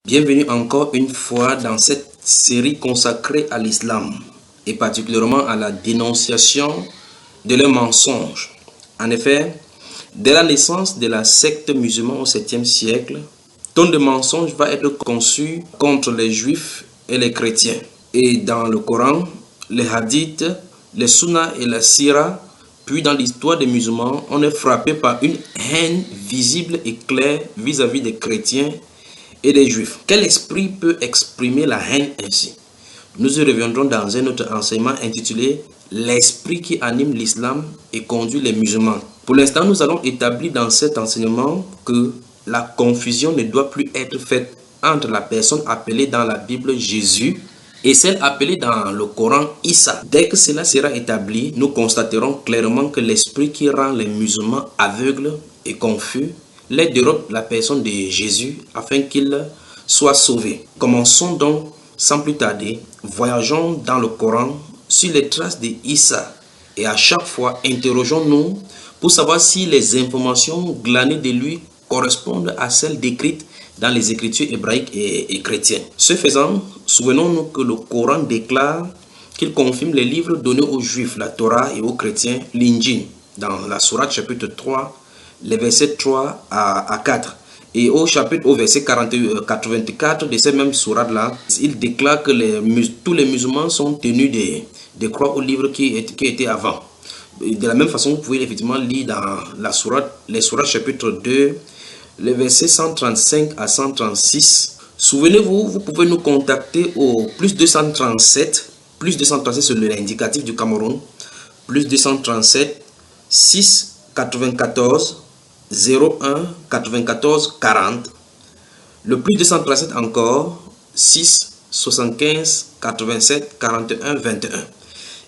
Bienvenue encore une fois dans cette série consacrée à l'islam et particulièrement à la dénonciation de leurs mensonges. En effet, dès la naissance de la secte musulmane au 7e siècle, tant de mensonges va être conçu contre les juifs et les chrétiens. Et dans le Coran, les hadiths, les sunnas et la sira, puis dans l'histoire des musulmans, on est frappé par une haine visible et claire vis-à-vis des chrétiens et des juifs. Quel esprit peut exprimer la haine ainsi? Nous y reviendrons dans un autre enseignement intitulé « L'esprit qui anime l'islam et conduit les musulmans ». Pour l'instant, nous allons établir dans cet enseignement que la confusion ne doit plus être faite entre la personne appelée dans la Bible Jésus et celle appelée dans le Coran Issa. Dès que cela sera établi, nous constaterons clairement que l'esprit qui rend les musulmans aveugles et confus les dérobe la personne de Jésus afin qu'il soit sauvé. Commençons donc sans plus tarder, voyageons dans le Coran sur les traces de Issa et à chaque fois interrogeons-nous pour savoir si les informations glanées de lui correspondent à celles décrites dans les écritures hébraïques et chrétiennes. Ce faisant, souvenons-nous que le Coran déclare qu'il confirme les livres donnés aux Juifs, la Torah, et aux chrétiens, l'Injil, dans la sourate chapitre 3, les versets 3 à 4. Et au verset 84 de cette même sourate-là, il déclare que tous les musulmans sont tenus de croire au livre qui était avant. De la même façon, vous pouvez effectivement lire dans les sourates chapitre 2, les versets 135 à 136. Souvenez-vous, vous pouvez nous contacter au plus 237 c'est l'indicatif du Cameroun, plus 237 6 94 01 94 40, le plus 237 encore 6 75 87 41 21.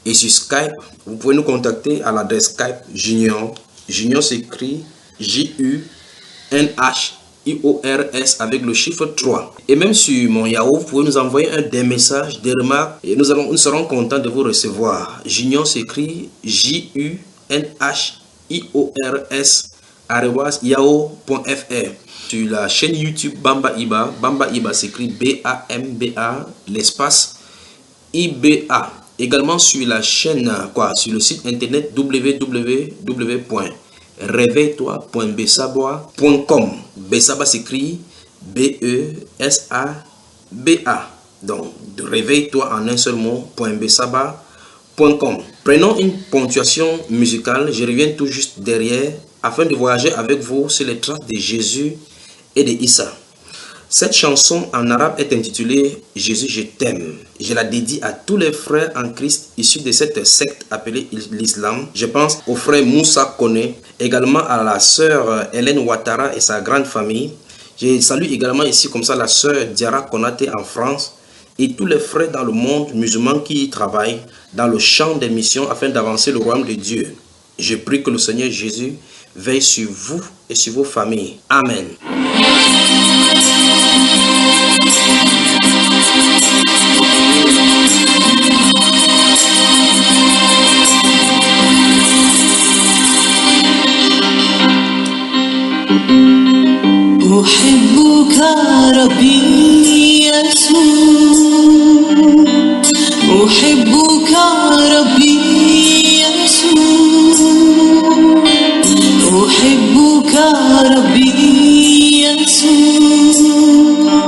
Et sur Skype, vous pouvez nous contacter à l'adresse Skype Junior. Junior s'écrit JUNHIORS avec le chiffre 3. Et même sur mon Yahoo, vous pouvez nous envoyer des messages, des remarques et nous serons contents de vous recevoir. Junior s'écrit JUNHIORS @yahoo.fr. Sur la chaîne YouTube Bamba Iba s'écrit BAMBA l'espace IBA. Également sur la chaîne sur le site internet www.reveille-toi.besaba.com. Besaba s'écrit BESABA. Donc réveille-toi en un seul mot .besaba.com. Prenons une ponctuation musicale, je reviens tout juste derrière afin de voyager avec vous sur les traces de Jésus et de Issa. Cette chanson en arabe est intitulée « Jésus, je t'aime ». Je la dédie à tous les frères en Christ issus de cette secte appelée l'islam. Je pense au frère Moussa Kone, également à la sœur Hélène Ouattara et sa grande famille. Je salue également ici comme ça la sœur Diara Konaté en France et tous les frères dans le monde musulman qui travaillent dans le champ des missions afin d'avancer le royaume de Dieu. Je prie que le Seigneur Jésus veille sur vous et sur vos familles. Amen. أحبك ربي يسوع أحبك ربي يسوع أحبك ربي يسوع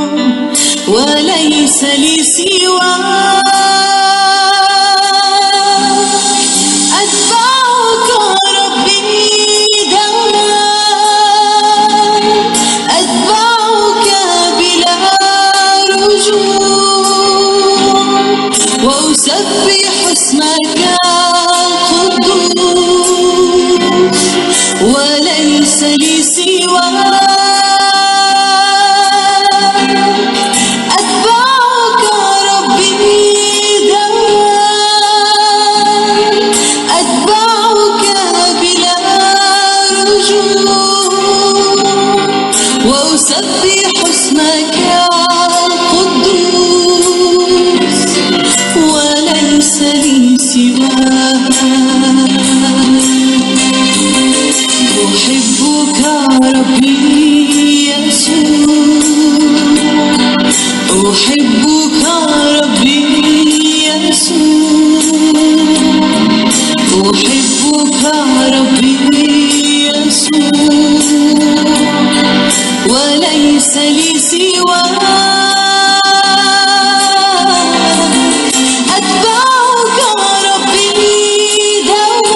وليس لي سواك أتبعك ربي دوما أتبعك بلا رجوع وأسبح اسمك القدوس وليس لي سواك أتبعك ربي أحبك ربي يسوع أحبك ربي يسوع وليس لي سواك أتبعك ربي دوام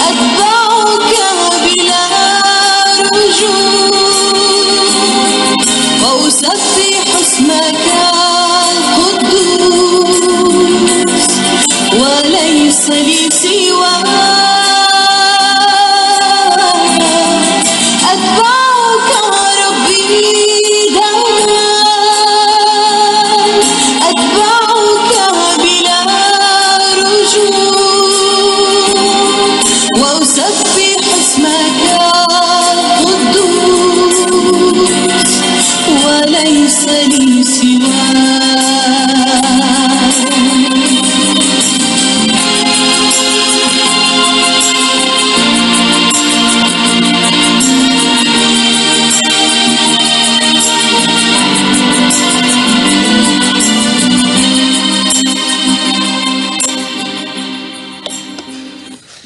أتبعك بلا رجوع وأسبح اسمك القدوس وليس لي سواك أتبعك ربي دوام أتبعك بلا رجوع وأسبح اسمك القدوس وليس لي سواك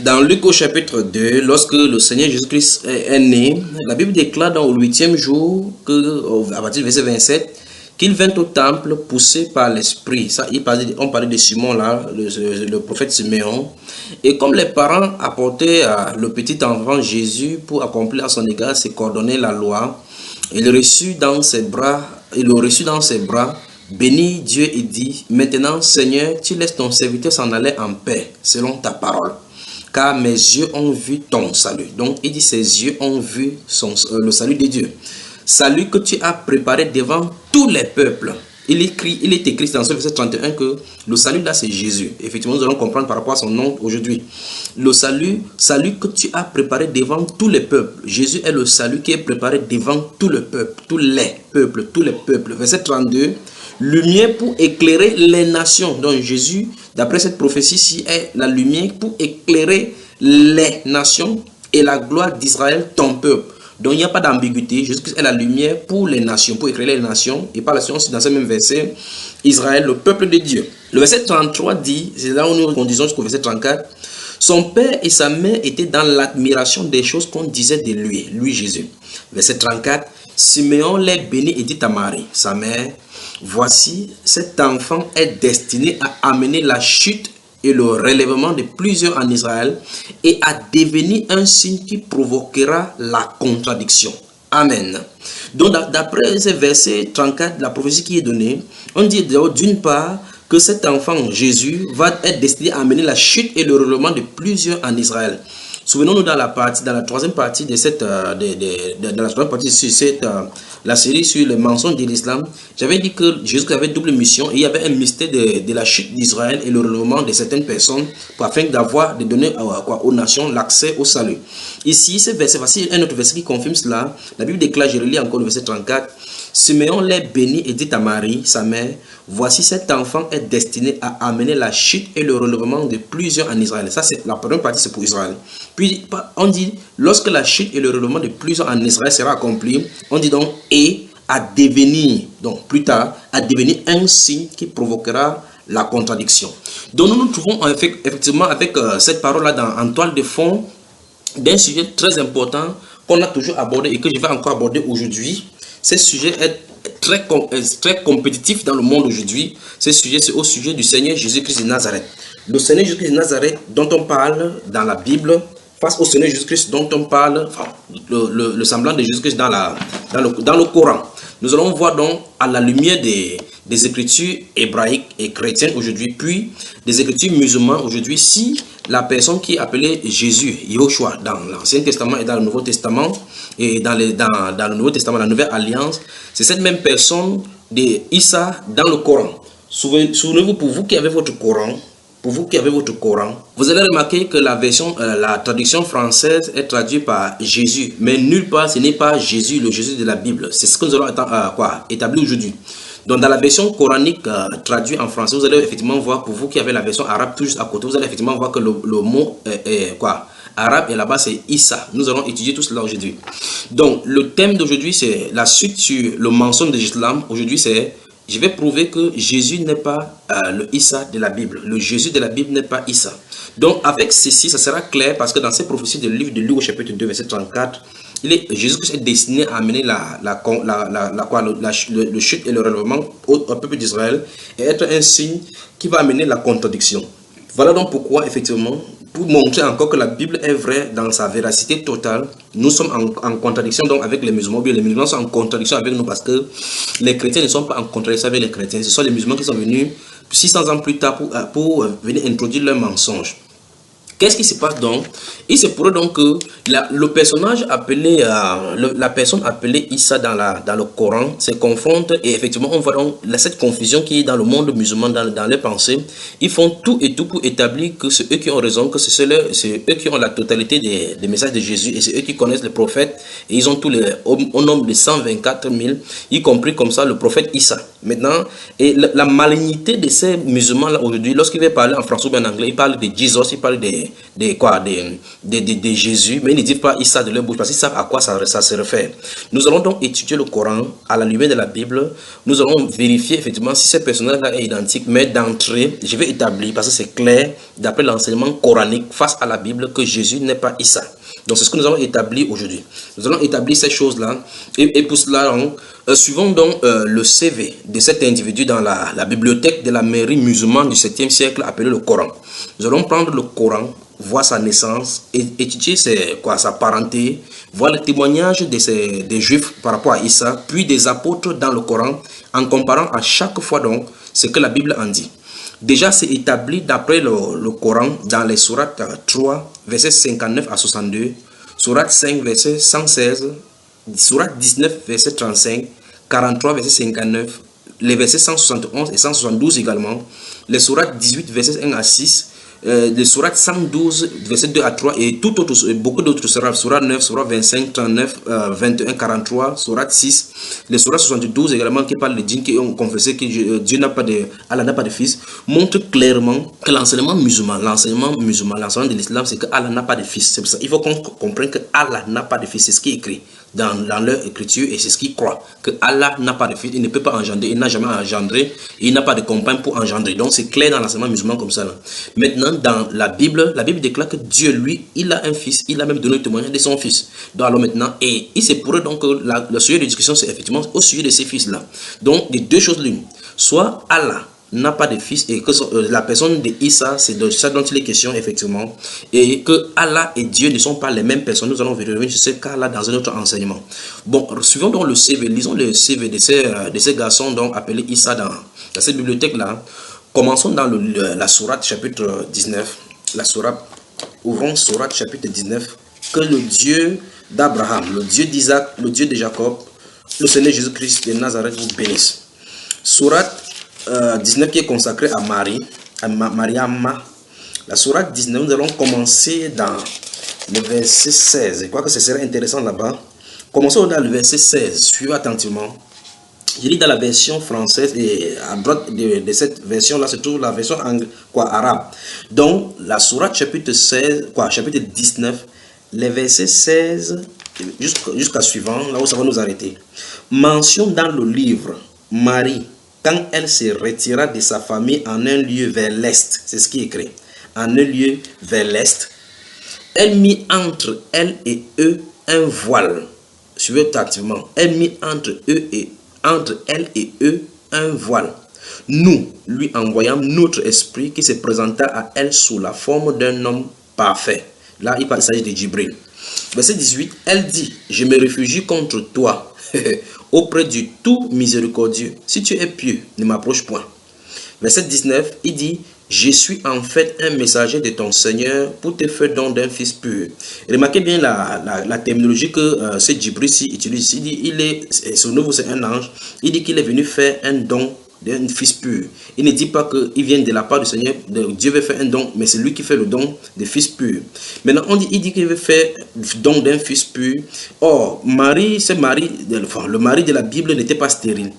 Dans Luc au chapitre 2, lorsque le Seigneur Jésus-Christ est né, la Bible déclare dans le 8e jour, à partir du verset 27, qu'il vint au temple poussé par l'Esprit. On parlait de Simon là, le prophète Siméon. Et comme les parents apportaient le petit enfant Jésus pour accomplir à son égard ses coordonnées la loi, il le reçut dans ses bras, bénit Dieu et dit, maintenant Seigneur, tu laisses ton serviteur s'en aller en paix, selon ta parole. Car mes yeux ont vu ton salut. Donc, il dit, ses yeux ont vu le salut de Dieu. Salut que tu as préparé devant tous les peuples. Il est écrit dans ce verset 31 que le salut là, c'est Jésus. Effectivement, nous allons comprendre par rapport à son nom aujourd'hui. Le salut que tu as préparé devant tous les peuples. Jésus est le salut qui est préparé devant tout le peuple, tous les peuples. Verset 32. Lumière pour éclairer les nations. Donc Jésus, d'après cette prophétie-ci, est la lumière pour éclairer les nations et la gloire d'Israël, ton peuple. Donc il n'y a pas d'ambiguïté. Jésus-Christ est la lumière pour les nations, pour éclairer les nations. Et par la suite, dans ce même verset, Israël, le peuple de Dieu. Le verset 33 dit, c'est là où nous conduisons jusqu'au verset 34, son père et sa mère étaient dans l'admiration des choses qu'on disait de lui, Jésus. Verset 34, Siméon les bénit et dit à Marie, sa mère, voici, cet enfant est destiné à amener la chute et le relèvement de plusieurs en Israël et à devenir un signe qui provoquera la contradiction. Amen. Donc, d'après ce verset 34, la prophétie qui est donnée, on dit d'une part que cet enfant, Jésus, va être destiné à amener la chute et le relèvement de plusieurs en Israël. Souvenons-nous dans la troisième partie de cette, la série sur le mensonge de l'islam, j'avais dit que Jésus avait double mission et il y avait un mystère de la chute d'Israël et le relèvement de certaines personnes afin de donner aux nations l'accès au salut. Ici, ce verset, voici un autre verset qui confirme cela. La Bible déclare, je relis encore le verset 34. Siméon les bénit et dit à Marie, sa mère, voici cet enfant est destiné à amener la chute et le relèvement de plusieurs en Israël. Ça, c'est la première partie, c'est pour Israël. Puis, on dit, lorsque la chute et le relèvement de plusieurs en Israël sera accompli, on dit donc, et à devenir, donc plus tard, à devenir un signe qui provoquera la contradiction. Donc, nous nous trouvons effectivement avec cette parole-là en toile de fond d'un sujet très important qu'on a toujours abordé et que je vais encore aborder aujourd'hui. Ce sujet est très compétitif dans le monde aujourd'hui. Ce sujet, c'est au sujet du Seigneur Jésus-Christ de Nazareth. Le Seigneur Jésus-Christ de Nazareth dont on parle dans la Bible, face au Seigneur Jésus-Christ dont on parle, enfin, le semblant de Jésus-Christ dans le Coran. Nous allons voir donc à la lumière des écritures hébraïques et chrétiennes aujourd'hui, puis des écritures musulmanes aujourd'hui, si la personne qui est appelée Jésus, Yahushua, dans l'Ancien Testament et dans le Nouveau Testament, et dans le Nouveau Testament, la Nouvelle Alliance, c'est cette même personne de Issa dans le Coran. Souvenez-vous, pour vous qui avez votre Coran, vous allez remarquer que la traduction française est traduite par Jésus, mais nulle part ce n'est pas Jésus, le Jésus de la Bible. C'est ce que nous allons établir aujourd'hui. Donc dans la version coranique traduite en français, vous allez effectivement voir, pour vous qui avez la version arabe tout juste à côté, vous allez effectivement voir que le mot arabe et là-bas c'est Issa. Nous allons étudier tout cela aujourd'hui. Donc le thème d'aujourd'hui c'est la suite sur le mensonge de l'islam. Aujourd'hui c'est je vais prouver que Jésus n'est pas le Issa de la Bible. Le Jésus de la Bible n'est pas Issa. Donc avec ceci, ça sera clair parce que dans ces prophéties du livre de Luc au chapitre 2, verset 34, Jésus-Christ est destiné à amener le chute et le relèvement au peuple d'Israël et être un signe qui va amener la contradiction. Voilà donc pourquoi, effectivement, pour montrer encore que la Bible est vraie dans sa véracité totale, nous sommes en contradiction donc avec les musulmans. Les musulmans sont en contradiction avec nous parce que les chrétiens ne sont pas en contradiction avec les chrétiens. Ce sont les musulmans qui sont venus 600 ans plus tard pour venir introduire leurs mensonges. Qu'est-ce qui se passe donc? Il se pourrait donc que le personnage appelé, la personne appelée Issa dans le Coran se confronte et effectivement on voit donc cette confusion qui est dans le monde musulman, dans les pensées. Ils font tout et tout pour établir que c'est eux qui ont raison, que c'est eux qui ont la totalité des messages de Jésus et c'est eux qui connaissent les prophètes et ils ont tous au nombre de 124 000, y compris comme ça le prophète Issa. Maintenant, et la malignité de ces musulmans là aujourd'hui, lorsqu'ils veulent parler en français ou en anglais, ils parlent de Jesus, ils parlent de Jésus, mais ils ne disent pas Issa de leur bouche parce qu'ils savent à quoi ça se réfère. Nous allons donc étudier le Coran à la lumière de la Bible. Nous allons vérifier effectivement si ce personnage-là est identique, mais d'entrée, je vais établir, parce que c'est clair, d'après l'enseignement coranique face à la Bible, que Jésus n'est pas Issa. Donc c'est ce que nous allons établir aujourd'hui. Nous allons établir ces choses-là et pour cela, suivons donc le CV de cet individu dans la bibliothèque de la mairie musulmane du 7e siècle appelée le Coran. Nous allons prendre le Coran, voir sa naissance, et étudier sa parenté, voir le témoignage des Juifs par rapport à Issa, puis des apôtres dans le Coran, en comparant à chaque fois donc ce que la Bible en dit. Déjà, c'est établi d'après le Coran dans les sourates 3, versets 59 à 62, sourate 5, verset 116, sourate 19, verset 35, 43, verset 59, les versets 171 et 172 également, les sourates 18, versets 1 à 6, les sourates 112, versets 2 à 3 et beaucoup d'autres sourates, sourate 9, sourate 25, 39, 21, 43, sourate 6, les sourates 72 également qui parlent de djinns qui ont confessé que Allah n'a pas de fils, montrent clairement que l'enseignement musulman, l'enseignement de l'islam, c'est que Allah n'a pas de fils. C'est pour ça il faut qu'on comprenne que Allah n'a pas de fils, c'est ce qui est écrit dans leur écriture et c'est ce qu'ils croient, que Allah n'a pas de fils, il ne peut pas engendrer, il n'a jamais engendré, il n'a pas de compagne pour engendrer. Donc c'est clair dans l'enseignement musulman comme ça. Là. Maintenant, dans la Bible déclare que Dieu, lui, il a un fils, il a même donné le témoignage de son fils. Donc alors maintenant, et il se pourrait donc que le sujet de discussion, c'est effectivement au sujet de ces fils-là. Donc, les deux choses l'une, soit Allah n'a pas de fils et que la personne de Issa, c'est de ça dont il est question effectivement, et que Allah et Dieu ne sont pas les mêmes personnes. Nous allons revenir sur ce cas-là dans un autre enseignement. Bon, suivons donc le CV, lisons le CV de ces garçons donc appelés Issa dans cette bibliothèque-là. Commençons dans la sourate chapitre 19, ouvrons sourate chapitre 19, que le Dieu d'Abraham, le Dieu d'Isaac, le Dieu de Jacob, le Seigneur Jésus-Christ de Nazareth vous bénisse. Sourate 19 qui est consacré à Marie, à Mariama. La sourate 19, nous allons commencer dans le verset 16. Je crois que ce serait intéressant là-bas. Commençons dans le verset 16. Suivez attentivement. Je lis dans la version française et à droite de cette version-là se trouve la version arabe. Donc, la sourate chapitre 16, chapitre 19, les versets 16 jusqu'à suivant, là où ça va nous arrêter. Mention dans le livre, Marie, quand elle se retira de sa famille en un lieu vers l'est, c'est ce qui est écrit, en un lieu vers l'est, elle mit entre elle et eux un voile. Suivez activement. Elle mit entre elle et eux un voile. Nous lui envoyâmes notre esprit qui se présenta à elle sous la forme d'un homme parfait. Là, il s'agit de Djibril. Verset 18, elle dit, je me réfugie contre toi auprès du tout miséricordieux. Si tu es pieux, ne m'approche point. Verset 19, il dit, je suis en fait un messager de ton Seigneur pour te faire don d'un fils pur. Remarquez bien la terminologie que ce Djibril utilise. Il dit, son nouveau c'est un ange. Il dit qu'il est venu faire un don d'un fils pur. Il ne dit pas qu'il vient de la part du Seigneur, Dieu veut faire un don, mais c'est lui qui fait le don de fils pur. Maintenant, il dit qu'il veut faire le don d'un fils pur. Or, Marie, le mari de la Bible n'était pas stérile.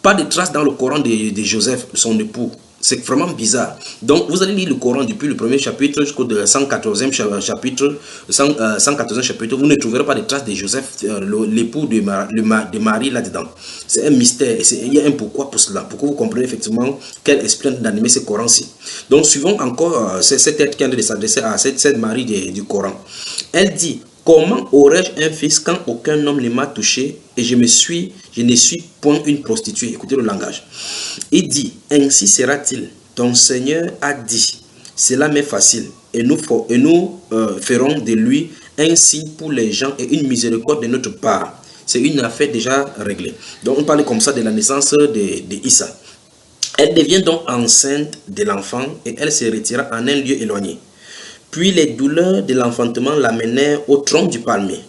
Pas de traces dans le Coran de Joseph, son époux. C'est vraiment bizarre. Donc, vous allez lire le Coran depuis le premier chapitre jusqu'au 114e chapitre, 114e chapitre, vous ne trouverez pas de traces de Joseph, l'époux de Marie là-dedans. C'est un mystère. Il y a un pourquoi pour cela. Pour que vous compreniez effectivement quel esprit d'animer ce Coran-ci. Donc, suivons encore cette tête qui vient de s'adresser à cette Marie du Coran. Elle dit: comment aurais-je un fils quand aucun homme ne m'a touché et je ne suis point une prostituée? Écoutez le langage. Il dit: ainsi sera-t-il. Ton Seigneur a dit: cela m'est facile et nous ferons de lui un signe pour les gens et une miséricorde de notre part. C'est une affaire déjà réglée. Donc on parle comme ça de la naissance de Issa. Elle devient donc enceinte de l'enfant et elle se retira en un lieu éloigné. Puis les douleurs de l'enfantement l'amenèrent au tronc du palmier.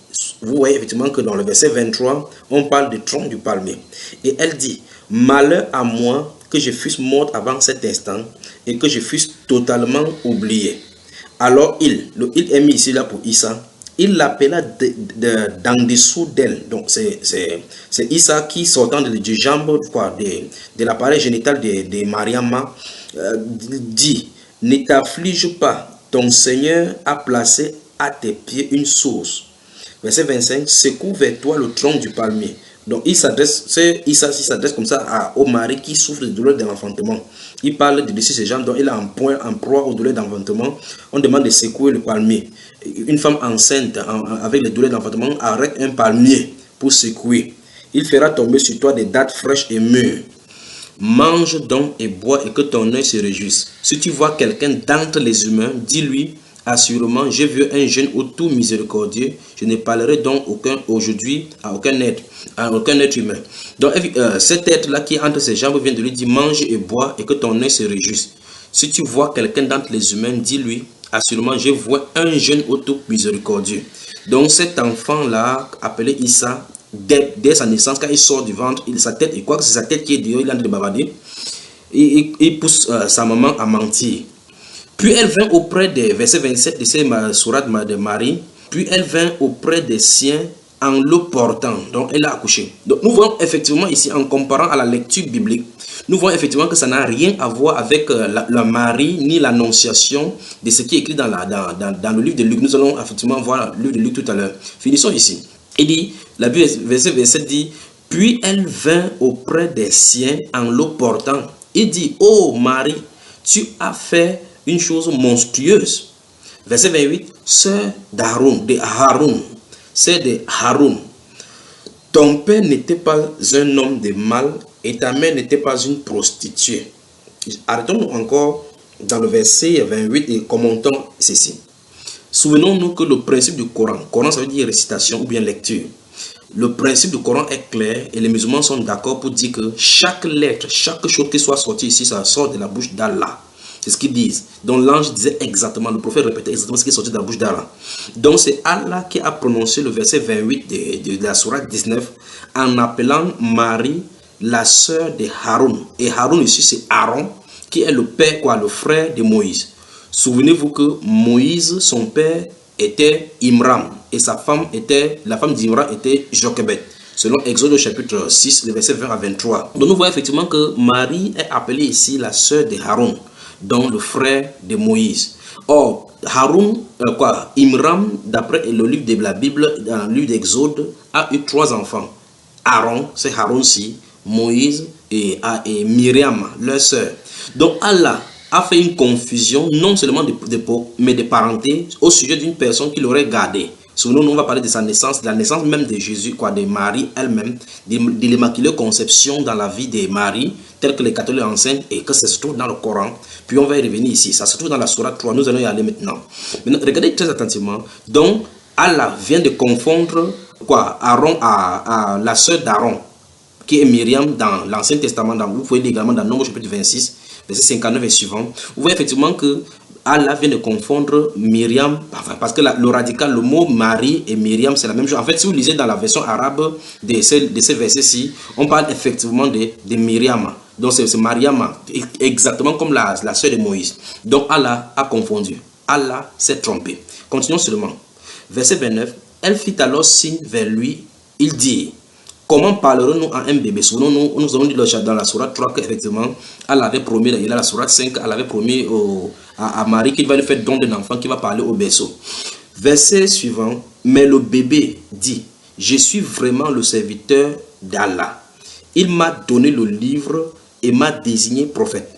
Vous voyez effectivement que dans le verset 23, on parle du tronc du palmier. Et elle dit: malheur à moi que je fusse morte avant cet instant et que je fusse totalement oublié. Alors il est mis ici là pour Issa, il l'appela d'en dessous d'elle. Donc c'est Issa qui, sortant du jambe de l'appareil génital de Mariama, dit: ne t'afflige pas. Ton Seigneur a placé à tes pieds une source. Verset 25, secoue vers toi le tronc du palmier. Donc Issa s'adresse comme ça au mari qui souffre de douleurs de l'enfantement. Il parle de dessus ses jambes, donc il est en proie aux douleurs d'enfantement. On demande de secouer le palmier. Une femme enceinte avec les douleurs d'enfantement arrête un palmier pour secouer. Il fera tomber sur toi des dattes fraîches et mûres. Mange donc et bois et que ton œil se réjouisse. Si tu vois quelqu'un d'entre les humains, dis-lui: assurément, j'ai vu un jeune au tout miséricordieux. Je ne parlerai donc aujourd'hui à aucun être humain. Donc, cet être-là qui est entre ses jambes vient de lui dire: mange et bois et que ton œil se réjouisse. Si tu vois quelqu'un d'entre les humains, dis-lui: assurément, je vois un jeune au tout miséricordieux. Donc, cet enfant-là, appelé Issa, dès sa naissance, quand il sort du ventre, sa tête, il croit que c'est sa tête qui est dehors, il est en train de bavarder. Il pousse sa maman à mentir. Puis elle vint auprès des versets 27 de cette sourate de Marie. Puis elle vint auprès des siens en le portant. Donc elle a accouché. Donc nous voyons effectivement ici, en comparant à la lecture biblique, nous voyons effectivement que ça n'a rien à voir avec la Marie ni l'annonciation de ce qui est écrit dans le livre de Luc. Nous allons effectivement voir le livre de Luc tout à l'heure. Finissons ici. Il dit, la Bible, verset 27 dit: puis elle vint auprès des siens en le portant. Il dit: ô Marie, tu as fait une chose monstrueuse. Verset 28, sœur d'Aaron, sœur de Haroun, ton père n'était pas un homme de mal et ta mère n'était pas une prostituée. Arrêtons-nous encore dans le verset 28 et commentons ceci. Souvenons-nous que le principe du Coran, ça veut dire récitation ou bien lecture. Le principe du Coran est clair et les musulmans sont d'accord pour dire que chaque lettre, chaque chose qui soit sortie ici, ça sort de la bouche d'Allah. C'est ce qu'ils disent. Donc l'ange disait exactement, le prophète répétait exactement ce qui est sorti de la bouche d'Allah. Donc c'est Allah qui a prononcé le verset 28 de la sourate 19 en appelant Marie la sœur de Haroun. Et Haroun ici c'est Aaron qui est le père, le frère de Moïse. Souvenez-vous que Moïse, son père, était Imram et la femme d'Imram était Jochebed. Selon Exode chapitre 6, le verset 20 à 23. Donc nous voyons effectivement que Marie est appelée ici la sœur de Haroun, donc le frère de Moïse. Or, Haroun, Imram, d'après le livre de la Bible, dans le livre d'Exode, a eu 3 enfants. Aaron, c'est Haroun-ci, Moïse et Myriam, leur sœur. Donc Allah a fait une confusion, non seulement mais de parenté, au sujet d'une personne qui l'aurait gardé. Souvenons-nous, on va parler de sa naissance, de la naissance même de Jésus, de Marie elle-même, de l'immaculée conception dans la vie de Marie, tel que les catholiques enseignent et que ça se trouve dans le Coran. Puis on va y revenir ici, ça se trouve dans la sourate 3, nous allons y aller maintenant. Maintenant, regardez très attentivement. Donc, Allah vient de confondre Aaron à la sœur d'Aaron, qui est Myriam dans l'Ancien Testament. Vous pouvez lire également dans Nombre chapitre 26, verset 59 et suivant. Vous voyez effectivement que Allah vient de confondre Myriam, parce que le radical, le mot Marie et Myriam, c'est la même chose. En fait, si vous lisez dans la version arabe de ces versets-ci, on parle effectivement de Myriam. Donc c'est Mariam, exactement comme la sœur de Moïse. Donc Allah a confondu. Allah s'est trompé. Continuons seulement. Verset 29. Elle fit alors signe vers lui. Il dit: Comment parlerons-nous à un bébé? Souvenons-nous, nous avons dit dans la sourate 3 qu'effectivement, elle avait promis, il y a la sourate 5, elle avait promis à Marie qu'il va lui faire don d'un enfant qui va parler au berceau. Verset suivant, mais le bébé dit, je suis vraiment le serviteur d'Allah. Il m'a donné le livre et m'a désigné prophète.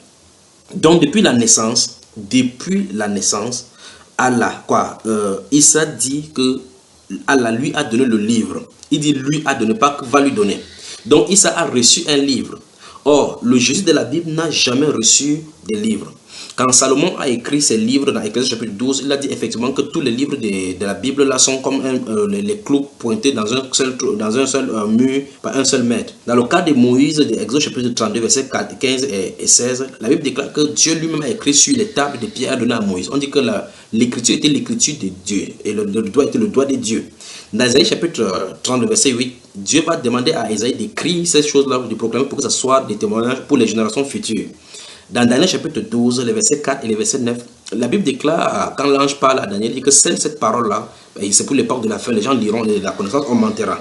Donc depuis la naissance, Allah, Issa dit que Allah lui a donné le livre. Il dit lui a donné, pas que va lui donner. Donc Issa a reçu un livre. Or, le Jésus de la Bible n'a jamais reçu des livres. Quand Salomon a écrit ses livres dans Ecclésiaste chapitre 12, il a dit effectivement que tous les livres de la Bible là sont comme les clous pointés dans un seul mur, par un seul maître. Dans le cas de Moïse, de Exode chapitre 32, versets 15 et 16, la Bible déclare que Dieu lui-même a écrit sur les tables de pierre données à Moïse. On dit que l'écriture était l'écriture de Dieu et le doigt était le doigt de Dieu. Dans Isaïe chapitre 30, verset 8, Dieu va demander à Isaïe d'écrire ces choses-là, de proclamer pour que ce soit des témoignages pour les générations futures. Dans Daniel chapitre 12, les versets 4 et les versets 9, la Bible déclare, quand l'ange parle à Daniel, il dit que cette parole-là, c'est pour l'époque de la fin, les gens liront la connaissance, on mentira.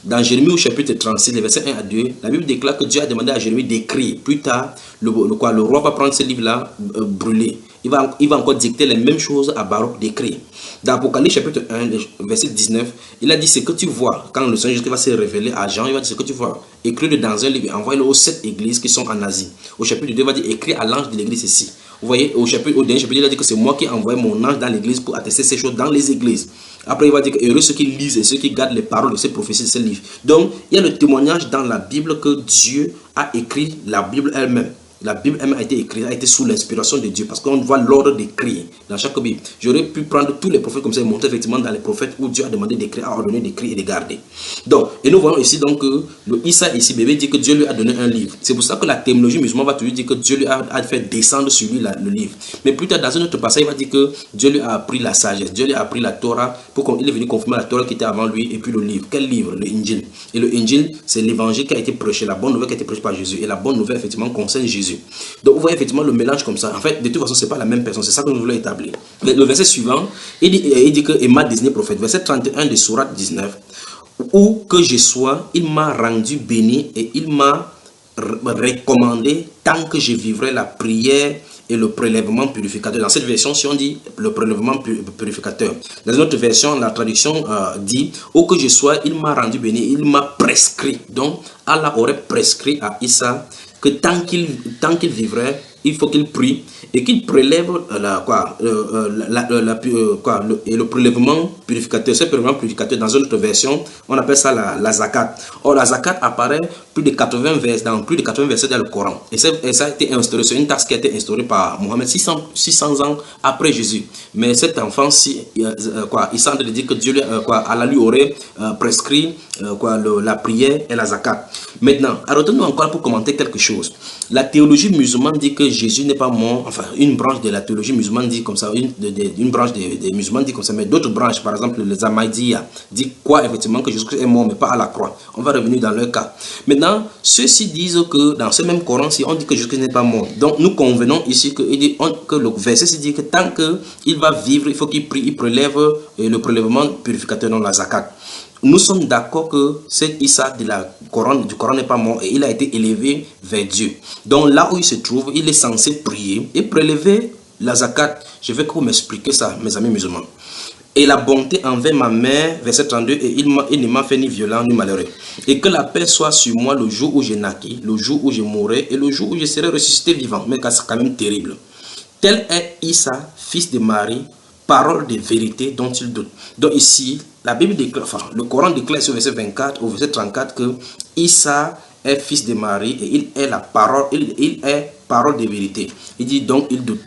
Dans Jérémie au chapitre 36, les versets 1 à 2, la Bible déclare que Dieu a demandé à Jérémie d'écrire. Plus tard, le roi va prendre ce livre-là brûlé. Il va encore dicter les mêmes choses à Baruch d'écrire. Dans Apocalypse chapitre 1, verset 19, il a dit ce que tu vois. Quand le Seigneur Jésus va se révéler à Jean, il va dire ce que tu vois. Écris-le dans un livre et envoie-le aux 7 églises qui sont en Asie. Au chapitre 2, il va dire écris à l'ange de l'église ici. Vous voyez, au dernier chapitre, il a dit que c'est moi qui ai envoyé mon ange dans l'église pour attester ces choses dans les églises. Après, il va dire que heureux ceux qui lisent et ceux qui gardent les paroles de ces prophéties de ces livres. Donc, il y a le témoignage dans la Bible que Dieu a écrit la Bible elle-même. La Bible a été écrite, a été sous l'inspiration de Dieu parce qu'on voit l'ordre d'écrire dans chaque Bible. J'aurais pu prendre tous les prophètes comme ça et montrer effectivement dans les prophètes où Dieu a demandé d'écrire, a ordonné d'écrire et de garder. Donc, et nous voyons ici donc que le Issa ici, bébé, dit que Dieu lui a donné un livre. C'est pour ça que la théologie musulmane va toujours dire que Dieu lui a fait descendre sur lui le livre. Mais plus tard, dans un autre passage, il va dire que Dieu lui a appris la sagesse, Dieu lui a appris la Torah, il est venu confirmer la Torah qui était avant lui et puis le livre. Quel livre? Le Injil. Et le Injil, c'est l'évangile qui a été prêché, la bonne nouvelle qui a été prêchée par Jésus. Et la bonne nouvelle, effectivement, concerne Jésus. Donc, vous voyez effectivement le mélange comme ça. En fait, de toute façon, ce n'est pas la même personne. C'est ça que nous voulons établir. Le verset suivant, il dit que il m'a désigné prophète. Verset 31 de Sourate 19. Où que je sois, il m'a rendu béni et il m'a recommandé tant que je vivrai la prière et le prélèvement purificateur. Dans cette version, si on dit le prélèvement purificateur. Dans une autre version, la traduction dit où que je sois, il m'a rendu béni, il m'a prescrit. Donc, Allah aurait prescrit à Issa que tant qu'il vivrait, il faut qu'il prie et qu'il prélève le prélèvement purificateur. Ce prélèvement purificateur, dans une autre version, on appelle ça la zakat. Or, la zakat apparaît dans plus de 80 versets dans le Coran. Et ça a été instauré, c'est une taxe qui a été instaurée par Mohammed 600 ans après Jésus. Mais cet enfant, il semble dire que Dieu, Allah lui aurait prescrit la prière et la zakat. Maintenant, arrêtons-nous encore pour commenter quelque chose. La théologie musulmane dit que Jésus n'est pas mort, enfin une branche de la théologie musulmane dit comme ça, une branche des musulmans dit comme ça, mais d'autres branches, par exemple les Ahmadiyya, dit quoi effectivement que Jésus est mort mais pas à la croix. On va revenir dans leur cas. Maintenant, ceux-ci disent que dans ce même Coran, si on dit que Jésus n'est pas mort, donc nous convenons ici que le verset dit que tant qu'il va vivre, il faut qu'il prie, il prélève le prélèvement purificateur dans la zakat. Nous sommes d'accord que cet Issa du Coran n'est pas mort et il a été élevé vers Dieu. Donc là où il se trouve, il est censé prier et prélever la zakat. Je vais que vous m'expliquer ça, mes amis musulmans. Et la bonté envers ma mère, verset 32, et il ne m'a fait ni violent ni malheureux. Et que la paix soit sur moi le jour où je naquis, le jour où je mourrai et le jour où je serai ressuscité vivant. Mais c'est quand même terrible. Tel est Issa, fils de Marie, parole de vérité dont il doute. Donc ici, la Bible déclare, enfin, le Coran déclare sur verset 24 au verset 34 que Issa est fils de Marie et il est la parole, il est parole de vérité. Il dit donc il doute.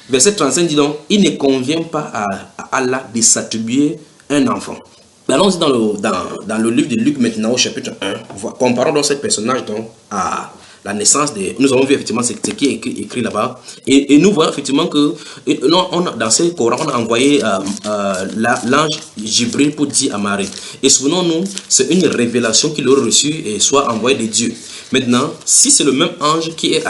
Verset 35 dit donc, il ne convient pas à Allah de s'attribuer un enfant. Allons-y dans le livre de Luc maintenant au chapitre 1. Comparons donc ce personnage donc à la naissance de... Nous avons vu effectivement ce qui est écrit là-bas. Et nous voyons effectivement que dans ce Coran, on a envoyé l'ange Jibril pour dire à Marie. Et souvenons-nous, c'est une révélation qu'il aurait reçue et soit envoyée de Dieu. Maintenant, si c'est le même ange qui est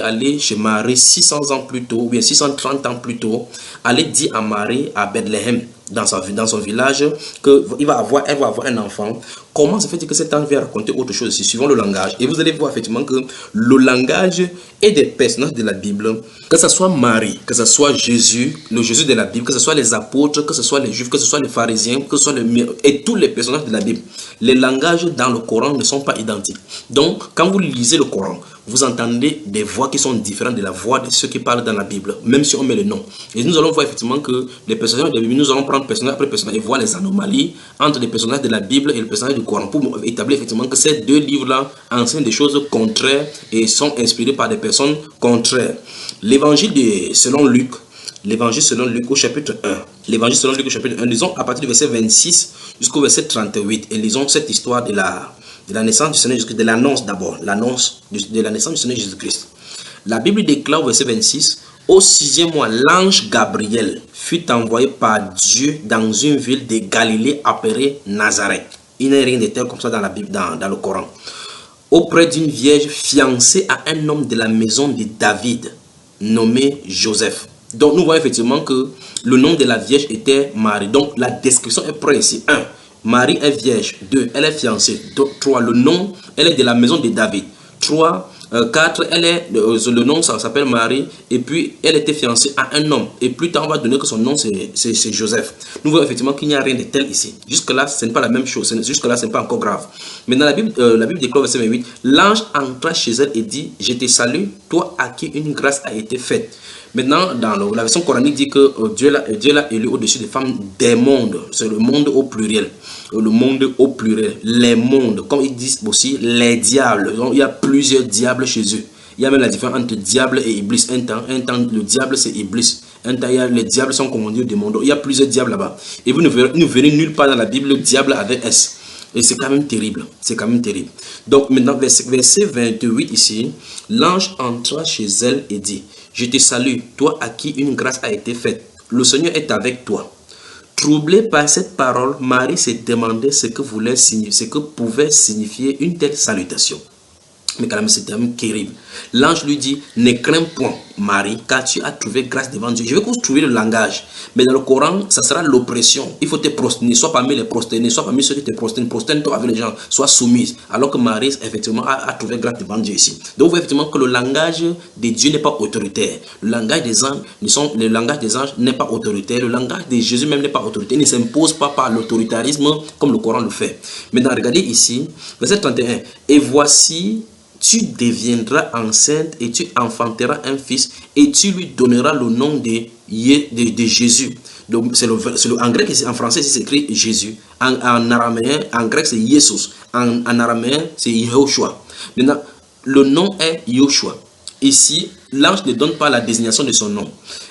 allé, chez Marie 600 ans plus tôt, ou bien 630 ans plus tôt, allait dire à Marie à Bethléem, dans son village, elle va avoir un enfant. Comment se fait-il que cet ange vient raconter autre chose ici, suivant le langage? Et vous allez voir effectivement que le langage est des personnages de la Bible, que ce soit Marie, que ce soit Jésus, le Jésus de la Bible, que ce soit les apôtres, que ce soit les juifs, que ce soit les pharisiens, que ce soit et tous les personnages de la Bible. Les langages dans le Coran ne sont pas identiques. Donc, quand vous lisez le Coran, vous entendez des voix qui sont différentes de la voix de ceux qui parlent dans la Bible, même si on met le nom. Et nous allons voir effectivement que les personnages de la Bible, nous allons prendre personnage après personnage et voir les anomalies entre les personnages de la Bible et le personnage du Coran pour établir effectivement que ces deux livres-là enseignent des choses contraires et sont inspirés par des personnes contraires. L'évangile selon Luc au chapitre 1. L'évangile selon Luc au chapitre 1, lisons à partir du verset 26 jusqu'au verset 38 et lisons cette histoire de la naissance du Seigneur Jésus-Christ, de l'annonce d'abord, l'annonce de la naissance du Seigneur Jésus-Christ. La Bible déclare au verset 26, « Au 6e mois, l'ange Gabriel fut envoyé par Dieu dans une ville de Galilée appelée Nazareth. » Il n'y a rien de tel comme ça dans la Bible, dans le Coran. « Auprès d'une vierge fiancée à un homme de la maison de David, nommé Joseph. » Donc nous voyons effectivement que le nom de la vierge était Marie. Donc la description est prête ici. 1. Marie est vierge. 2. Elle est fiancée. 3. Le nom, elle est de la maison de David. 3. 4. Elle est, le nom, ça s'appelle Marie. Et puis, elle était fiancée à un homme. Et plus tard, on va donner que son nom, c'est Joseph. Nous voyons effectivement qu'il n'y a rien de tel ici. Jusque-là, ce n'est pas la même chose. Jusque-là, ce n'est pas encore grave. Mais dans la Bible déclare, verset 28, l'ange entra chez elle et dit, « Je te salue, toi à qui une grâce a été faite. » Maintenant, dans la version coranique dit que Dieu l'a élu au-dessus des femmes des mondes. C'est le monde au pluriel. Le monde au pluriel. Les mondes. Comme ils disent aussi, les diables. Donc, il y a plusieurs diables chez eux. Il y a même la différence entre diable et iblis. Un temps le diable, c'est iblis. Un temps, les diables sont commandés au démon. Il y a plusieurs diables là-bas. Et vous ne verrez nulle part dans la Bible le diable avec S. Et c'est quand même terrible. C'est quand même terrible. Donc, maintenant, verset 28 ici. L'ange entra chez elle et dit, « Je te salue, toi à qui une grâce a été faite. Le Seigneur est avec toi. » Troublée par cette parole, Marie se demandait ce que pouvait signifier une telle salutation. Mais quand même, c'est quand même terrible. L'ange lui dit, ne crains point, Marie, car tu as trouvé grâce devant Dieu. Je vais trouver le langage. Mais dans le Coran, ça sera l'oppression. Il faut te prosterner, soit parmi les prosternés, soit parmi ceux qui te prosternent. Prosterne-toi avec les gens, sois soumise. Alors que Marie, effectivement, a trouvé grâce devant Dieu ici. Donc, vous voyez effectivement que le langage de Dieu n'est pas autoritaire. Le langage des anges n'est pas autoritaire. Le langage de Jésus même n'est pas autoritaire. Il ne s'impose pas par l'autoritarisme comme le Coran le fait. Maintenant, regardez ici, verset 31. Et voici, tu deviendras enceinte et tu enfanteras un fils et tu lui donneras le nom de Jésus. Donc en grec, en français, c'est écrit Jésus. En araméen, en grec, c'est Jesus. En araméen, c'est Yehoshua. Maintenant, le nom est Yoshua. Ici, l'ange ne donne pas la désignation de son nom.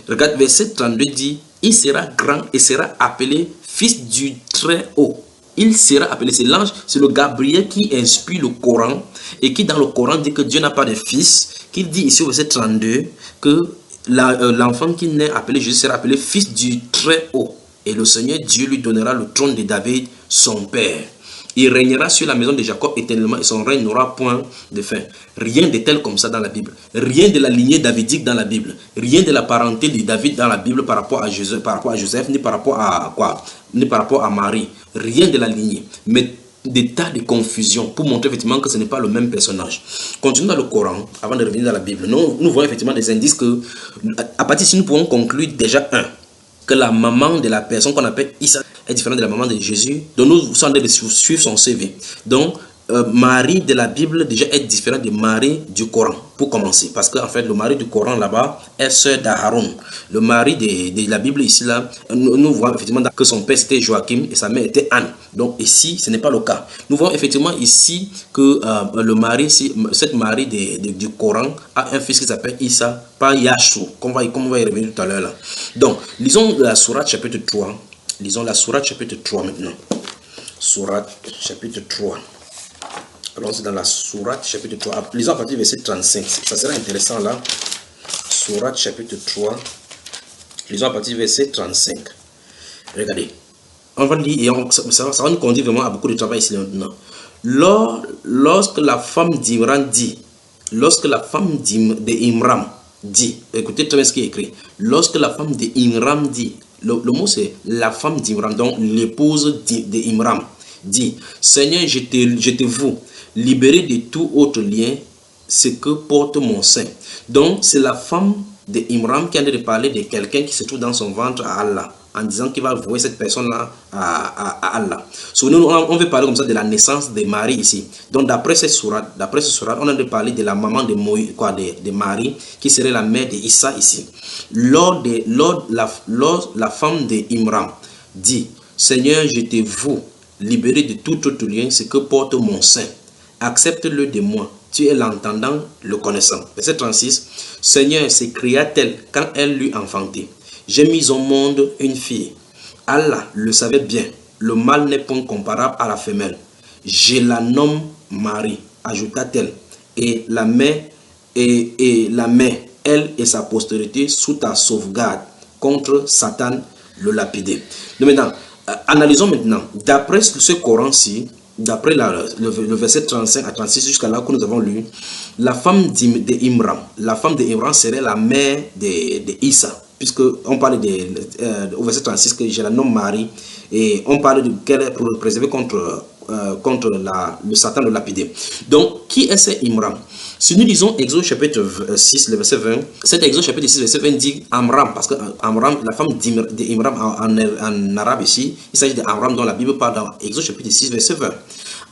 Regarde, verset 32 dit, il sera grand et sera appelé fils du Très-Haut. Il sera appelé, c'est l'ange, c'est le Gabriel qui inspire le Coran et qui dans le Coran dit que Dieu n'a pas de fils, qui dit ici au verset 32 que l'enfant qui naît appelé Jésus sera appelé fils du Très-Haut et le Seigneur Dieu lui donnera le trône de David, son père. Il régnera sur la maison de Jacob éternellement et son règne n'aura point de fin. Rien de tel comme ça dans la Bible. Rien de la lignée davidique dans la Bible. Rien de la parenté de David dans la Bible par rapport à Joseph, ni par rapport à quoi, ni par rapport à Marie. Rien de la lignée. Mais des tas de confusion pour montrer effectivement que ce n'est pas le même personnage. Continuons dans le Coran, avant de revenir dans la Bible. Nous voyons effectivement des indices que, à partir d'ici, nous pouvons conclure déjà que la maman de la personne qu'on appelle Issa est différente de la maman de Jésus. Donc nous sommes en train de suivre son CV. Donc Marie de la Bible déjà est différente de Marie du Coran, pour commencer. Parce qu'en fait, le mari du Coran là-bas est sœur d'Aaron. Le mari de la Bible ici, là, nous voyons effectivement que son père c'était Joachim et sa mère était Anne. Donc ici, ce n'est pas le cas. Nous voyons effectivement ici que le mari, cette Marie du Coran a un fils qui s'appelle Issa, pas Yashou, comme on va y revenir tout à l'heure là. Donc, lisons la sourate chapitre 3. Lisons la sourate chapitre 3 maintenant. Sourate chapitre 3. Allons-y dans la sourate chapitre 3. Lisons à partir du verset 35. Ça sera intéressant là. Sourate chapitre 3. Lisons à partir du verset 35. Regardez. On va lire et ça va nous conduire vraiment à beaucoup de travail ici maintenant. Lorsque la femme d'Imran dit, écoutez très bien ce qui est écrit. Lorsque la femme d'Imran dit, le mot c'est la femme d'Imram, donc l'épouse d'Imram, dit, Seigneur, je te voue, libéré de tout autre lien, ce que porte mon sein. Donc, c'est la femme d'Imram qui a de parler de quelqu'un qui se trouve dans son ventre à Allah, en disant qu'il va vouer cette personne-là à Allah. Souvenez-nous, on veut parler comme ça de la naissance de Marie ici. Donc, d'après ce surat, on a de parler de la maman de Moïse, de Marie, qui serait la mère d'Issa ici. Lors la femme d'Imram dit, Seigneur, je te voue, libéré de tout autre lien, ce que porte mon sein. Accepte-le de moi. Tu es l'entendant, le connaissant. Verset 36. Seigneur, s'écria-t-elle quand elle l'eut enfanté. J'ai mis au monde une fille. Allah le savait bien. Le mâle n'est point comparable à la femelle. Je la nomme Marie, ajouta-t-elle. Et la mets, elle et sa postérité, sous ta sauvegarde contre Satan le lapidé. Donc maintenant, analysons maintenant. D'après ce Coran-ci, d'après le verset 35 à 36 jusqu'à là que nous avons lu, la femme d'Imram serait la mère d'Issa, puisque on parle au verset 36 que je la nomme Marie, et on parle qu'elle est pour le préserver contre le Satan le lapidé. Donc, qui est ce Imram? Si nous lisons Exode chapitre 6, le verset 20, cet Exode chapitre 6, verset 20 dit Amram, parce que Amram, la femme d'Imram en arabe ici, il s'agit d'Amram dont la Bible parle dans Exode chapitre 6, verset 20.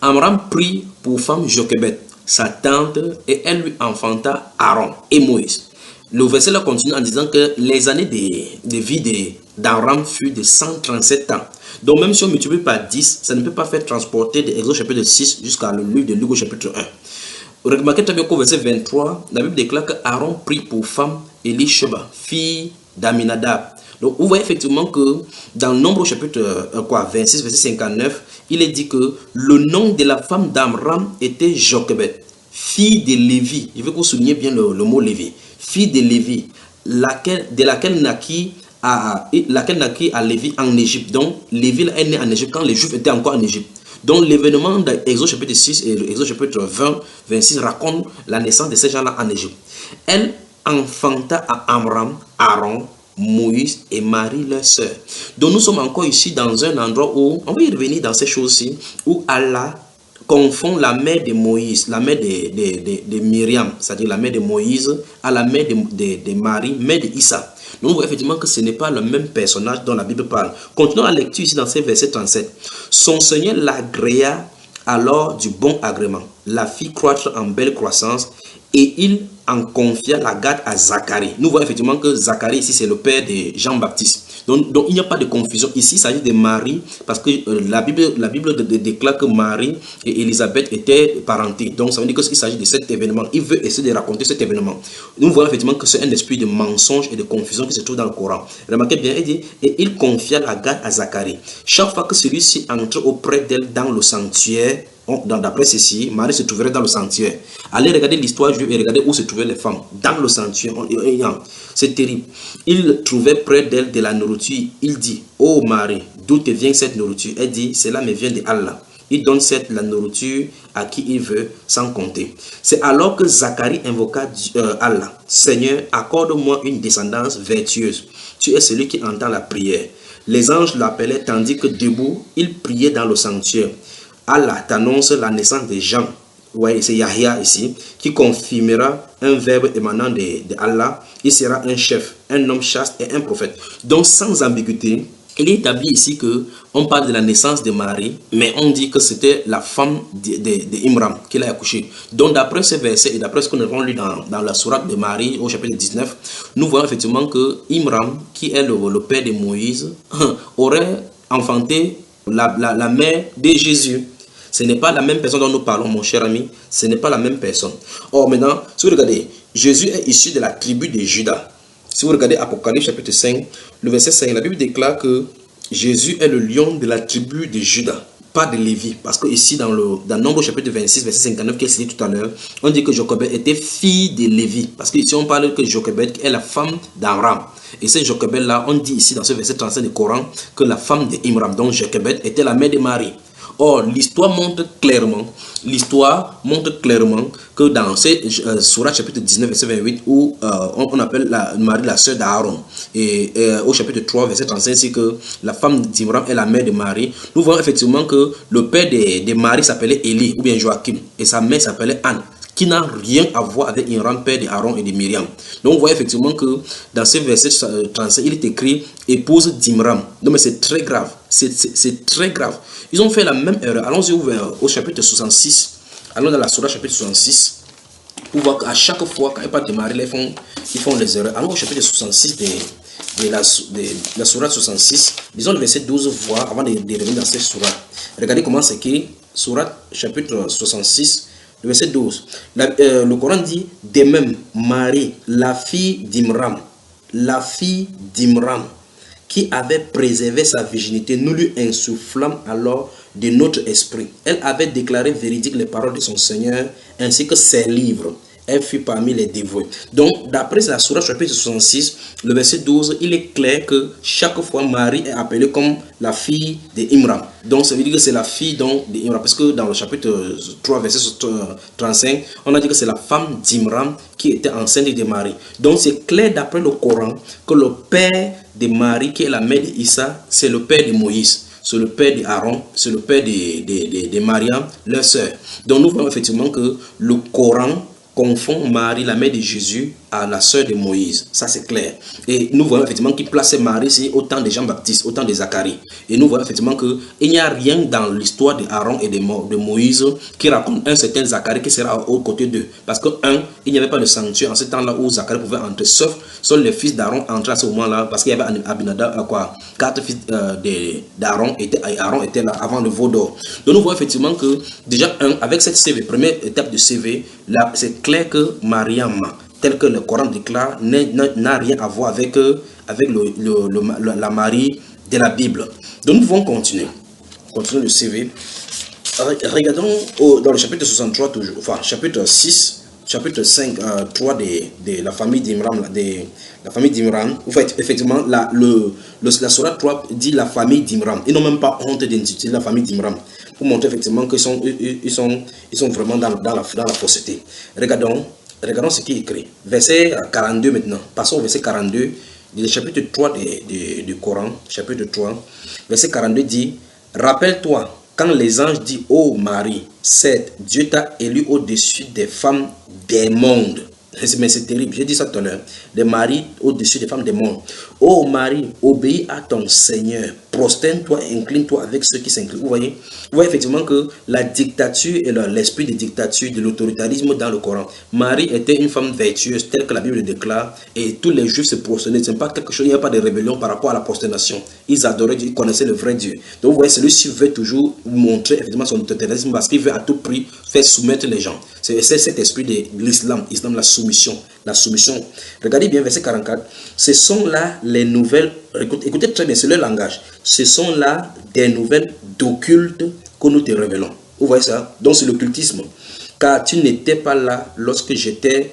Amram prit pour femme Jochebed, sa tante, et elle lui enfanta Aaron et Moïse. Le verset là continue en disant que les années de vie d'Amram furent de 137 ans. Donc même si on multiplie par 10, ça ne peut pas faire transporter de Exode chapitre 6 jusqu'à le livre de Luc au chapitre 1. Remarquez très bien qu'au verset 23, la Bible déclare que Aaron prit pour femme Elisheba, fille d'Aminadab. Donc vous voyez effectivement que dans Nombre chapitre 26, verset 59, il est dit que le nom de la femme d'Amram était Jochebed, fille de Lévi. Je veux que vous souligniez bien le mot Lévi. Fille de Lévi, de laquelle naquit à Lévi en Égypte. Donc Lévi est né en Égypte quand les Juifs étaient encore en Égypte. Donc l'événement d'Exode chapitre 6 et Exode chapitre 20, 26 racontent la naissance de ces gens-là en Égypte. Elle enfanta à Amram, Aaron, Moïse et Marie leur sœur. Donc nous sommes encore ici dans un endroit où, on va y revenir dans ces choses-ci, où Allah confond la mère de Moïse, la mère de Myriam, c'est-à-dire la mère de Moïse, à la mère de Marie, mère d'Issa. Nous voyons effectivement que ce n'est pas le même personnage dont la Bible parle. Continuons la lecture ici dans ces versets 37. Son Seigneur l'agréa alors du bon agrément, la fit croître en belle croissance, et il en confia la garde à Zacharie. Nous voyons effectivement que Zacharie ici c'est le père de Jean-Baptiste. Donc il n'y a pas de confusion. Ici il s'agit de Marie parce que la Bible déclare que Marie et Élisabeth étaient parentées. Donc ça veut dire qu'il s'agit de cet événement. Il veut essayer de raconter cet événement. Nous voyons effectivement que c'est un esprit de mensonge et de confusion qui se trouve dans le Coran. Remarquez bien, il dit, et il confia la garde à Zacharie. Chaque fois que celui-ci entrait auprès d'elle dans le sanctuaire, d'après ceci, Marie se trouverait dans le sanctuaire. Allez regarder l'histoire juive et regardez où se trouvaient les femmes. Dans le sanctuaire. C'est terrible. Il trouvait près d'elle de la nourriture. Il dit, oh Marie, d'où te vient cette nourriture? Elle dit, cela me vient de Allah. Il donne la nourriture à qui il veut, sans compter. C'est alors que Zacharie invoqua Allah. Seigneur, accorde-moi une descendance vertueuse. Tu es celui qui entend la prière. Les anges l'appelaient tandis que debout, il priait dans le sanctuaire. Allah t'annonce la naissance de Jean, ouais, c'est Yahya ici, qui confirmera un verbe émanant de Allah. Il sera un chef, un homme chaste et un prophète. Donc sans ambiguïté, il est établi ici que on parle de la naissance de Marie, mais on dit que c'était la femme d'Imram qui l'a accouché. Donc d'après ce verset et d'après ce que nous avons lu dans la sourate de Marie au chapitre 19, nous voyons effectivement que Imram, qui est le père de Moïse, aurait enfanté la mère de Jésus. Ce n'est pas la même personne dont nous parlons, mon cher ami. Ce n'est pas la même personne. Or, maintenant, si vous regardez, Jésus est issu de la tribu de Juda. Si vous regardez Apocalypse chapitre 5, le verset 5, la Bible déclare que Jésus est le lion de la tribu de Juda, pas de Lévi. Parce que ici, dans Nombre chapitre 26, verset 59, qui est cité tout à l'heure, on dit que Jochebed était fille de Lévi. Parce que ici, on parle que Jochebed est la femme d'Amram. Et c'est Jochebed-là, on dit ici dans ce verset 35 du Coran, que la femme d'Imram, donc Jochebed, était la mère de Marie. Or, l'histoire montre clairement que dans Sourate chapitre 19, verset 28, où on appelle Marie la sœur d'Aaron, et au chapitre 3, verset 35, c'est que la femme d'Imram est la mère de Marie. Nous voyons effectivement que le père de Marie s'appelait Élie, ou bien Joachim, et sa mère s'appelait Anne, qui n'a rien à voir avec Imran, père d'Aaron et de Myriam. Donc, on voit effectivement que dans ce verset 35, il est écrit épouse d'Imram. Non, mais c'est très grave. C'est très grave. Ils ont fait la même erreur. Allons-y au chapitre 66. Allons dans la Sourate chapitre 66. Pour voir qu'à chaque fois, quand ils parlent de Marie, ils font les erreurs. Allons au chapitre 66 de la Sourate 66. Disons le verset 12 voix avant de revenir dans cette Sourate. Regardez comment c'est écrit. Sourate chapitre 66. Le verset 12, le Coran dit, de même, Marie, la fille d'Imram, qui avait préservé sa virginité, nous lui insufflâmes alors de notre esprit. Elle avait déclaré véridiques les paroles de son Seigneur, ainsi que ses livres. Elle fut parmi les dévoués. Donc, d'après la Sourate chapitre 66, le verset 12, il est clair que chaque fois Marie est appelée comme la fille d'Imram. Donc, ça veut dire que c'est la fille d'Imram. Parce que dans le chapitre 3, verset 35, on a dit que c'est la femme d'Imram qui était enceinte de Marie. Donc, c'est clair d'après le Coran que le père de Marie, qui est la mère d'Issa, c'est le père de Moïse. C'est le père d'Aaron, c'est le père de Mariam, leur sœur. Donc, nous voyons effectivement que le Coran confond Marie, la mère de Jésus, à la sœur de Moïse. Ça, c'est clair. Et nous voyons effectivement qu'il plaçait Marie ici au temps de Jean-Baptiste, au temps de Zacharie. Et nous voyons effectivement qu'il n'y a rien dans l'histoire d'Aaron et de Moïse qui raconte un certain Zacharie qui sera aux côtés d'eux. Parce que, il n'y avait pas de sanctuaire en ce temps-là où Zacharie pouvait entrer, sauf seuls les fils d'Aaron entraient à ce moment-là, parce qu'il y avait Abinadab, quatre fils d'Aaron, Aaron était là avant le veau d'or. Donc nous voyons effectivement que, déjà, avec cette CV, première étape de CV, c'est clair que Mariam, tel que le Coran déclare, n'a rien à voir avec la Marie de la Bible. Donc nous devons continuer le CV. Regardons dans le chapitre 63, toujours, enfin chapitre 6, chapitre 5, 3 de la famille d'Imram. En fait, effectivement, la Sourate 3 dit la famille d'Imram. Ils n'ont même pas honte d'intituler la famille d'Imram, pour montrer effectivement qu'ils sont vraiment dans la fausseté. Regardons ce qui est écrit. Verset 42 maintenant. Passons au verset 42 du chapitre 3 du Coran. Chapitre 3. Verset 42 dit, rappelle-toi, quand les anges disent, ô Marie, certes, Dieu t'a élu au-dessus des femmes des mondes. Mais c'est terrible, j'ai dit ça tout à l'heure. Des maris au-dessus des femmes des mondes. Ô Marie, obéis à ton Seigneur. Prosterne-toi et incline-toi avec ceux qui s'inclinent. Vous voyez effectivement que la dictature et l'esprit de dictature, de l'autoritarisme dans le Coran. Marie était une femme vertueuse, telle que la Bible le déclare, et tous les Juifs se prosternaient. Ce n'est pas quelque chose, il n'y a pas de rébellion par rapport à la prosternation. Ils adoraient Dieu, ils connaissaient le vrai Dieu. Donc vous voyez, celui-ci veut toujours montrer effectivement son autoritarisme parce qu'il veut à tout prix faire soumettre les gens. C'est cet esprit de l'islam, la soumission. Regardez bien verset 44. Ce sont là les nouvelles, écoutez très bien, c'est le langage. Ce sont là des nouvelles d'occulte que nous te révélons. Vous voyez ça? Donc c'est l'occultisme. Car tu n'étais pas là lorsqu'ils jetaient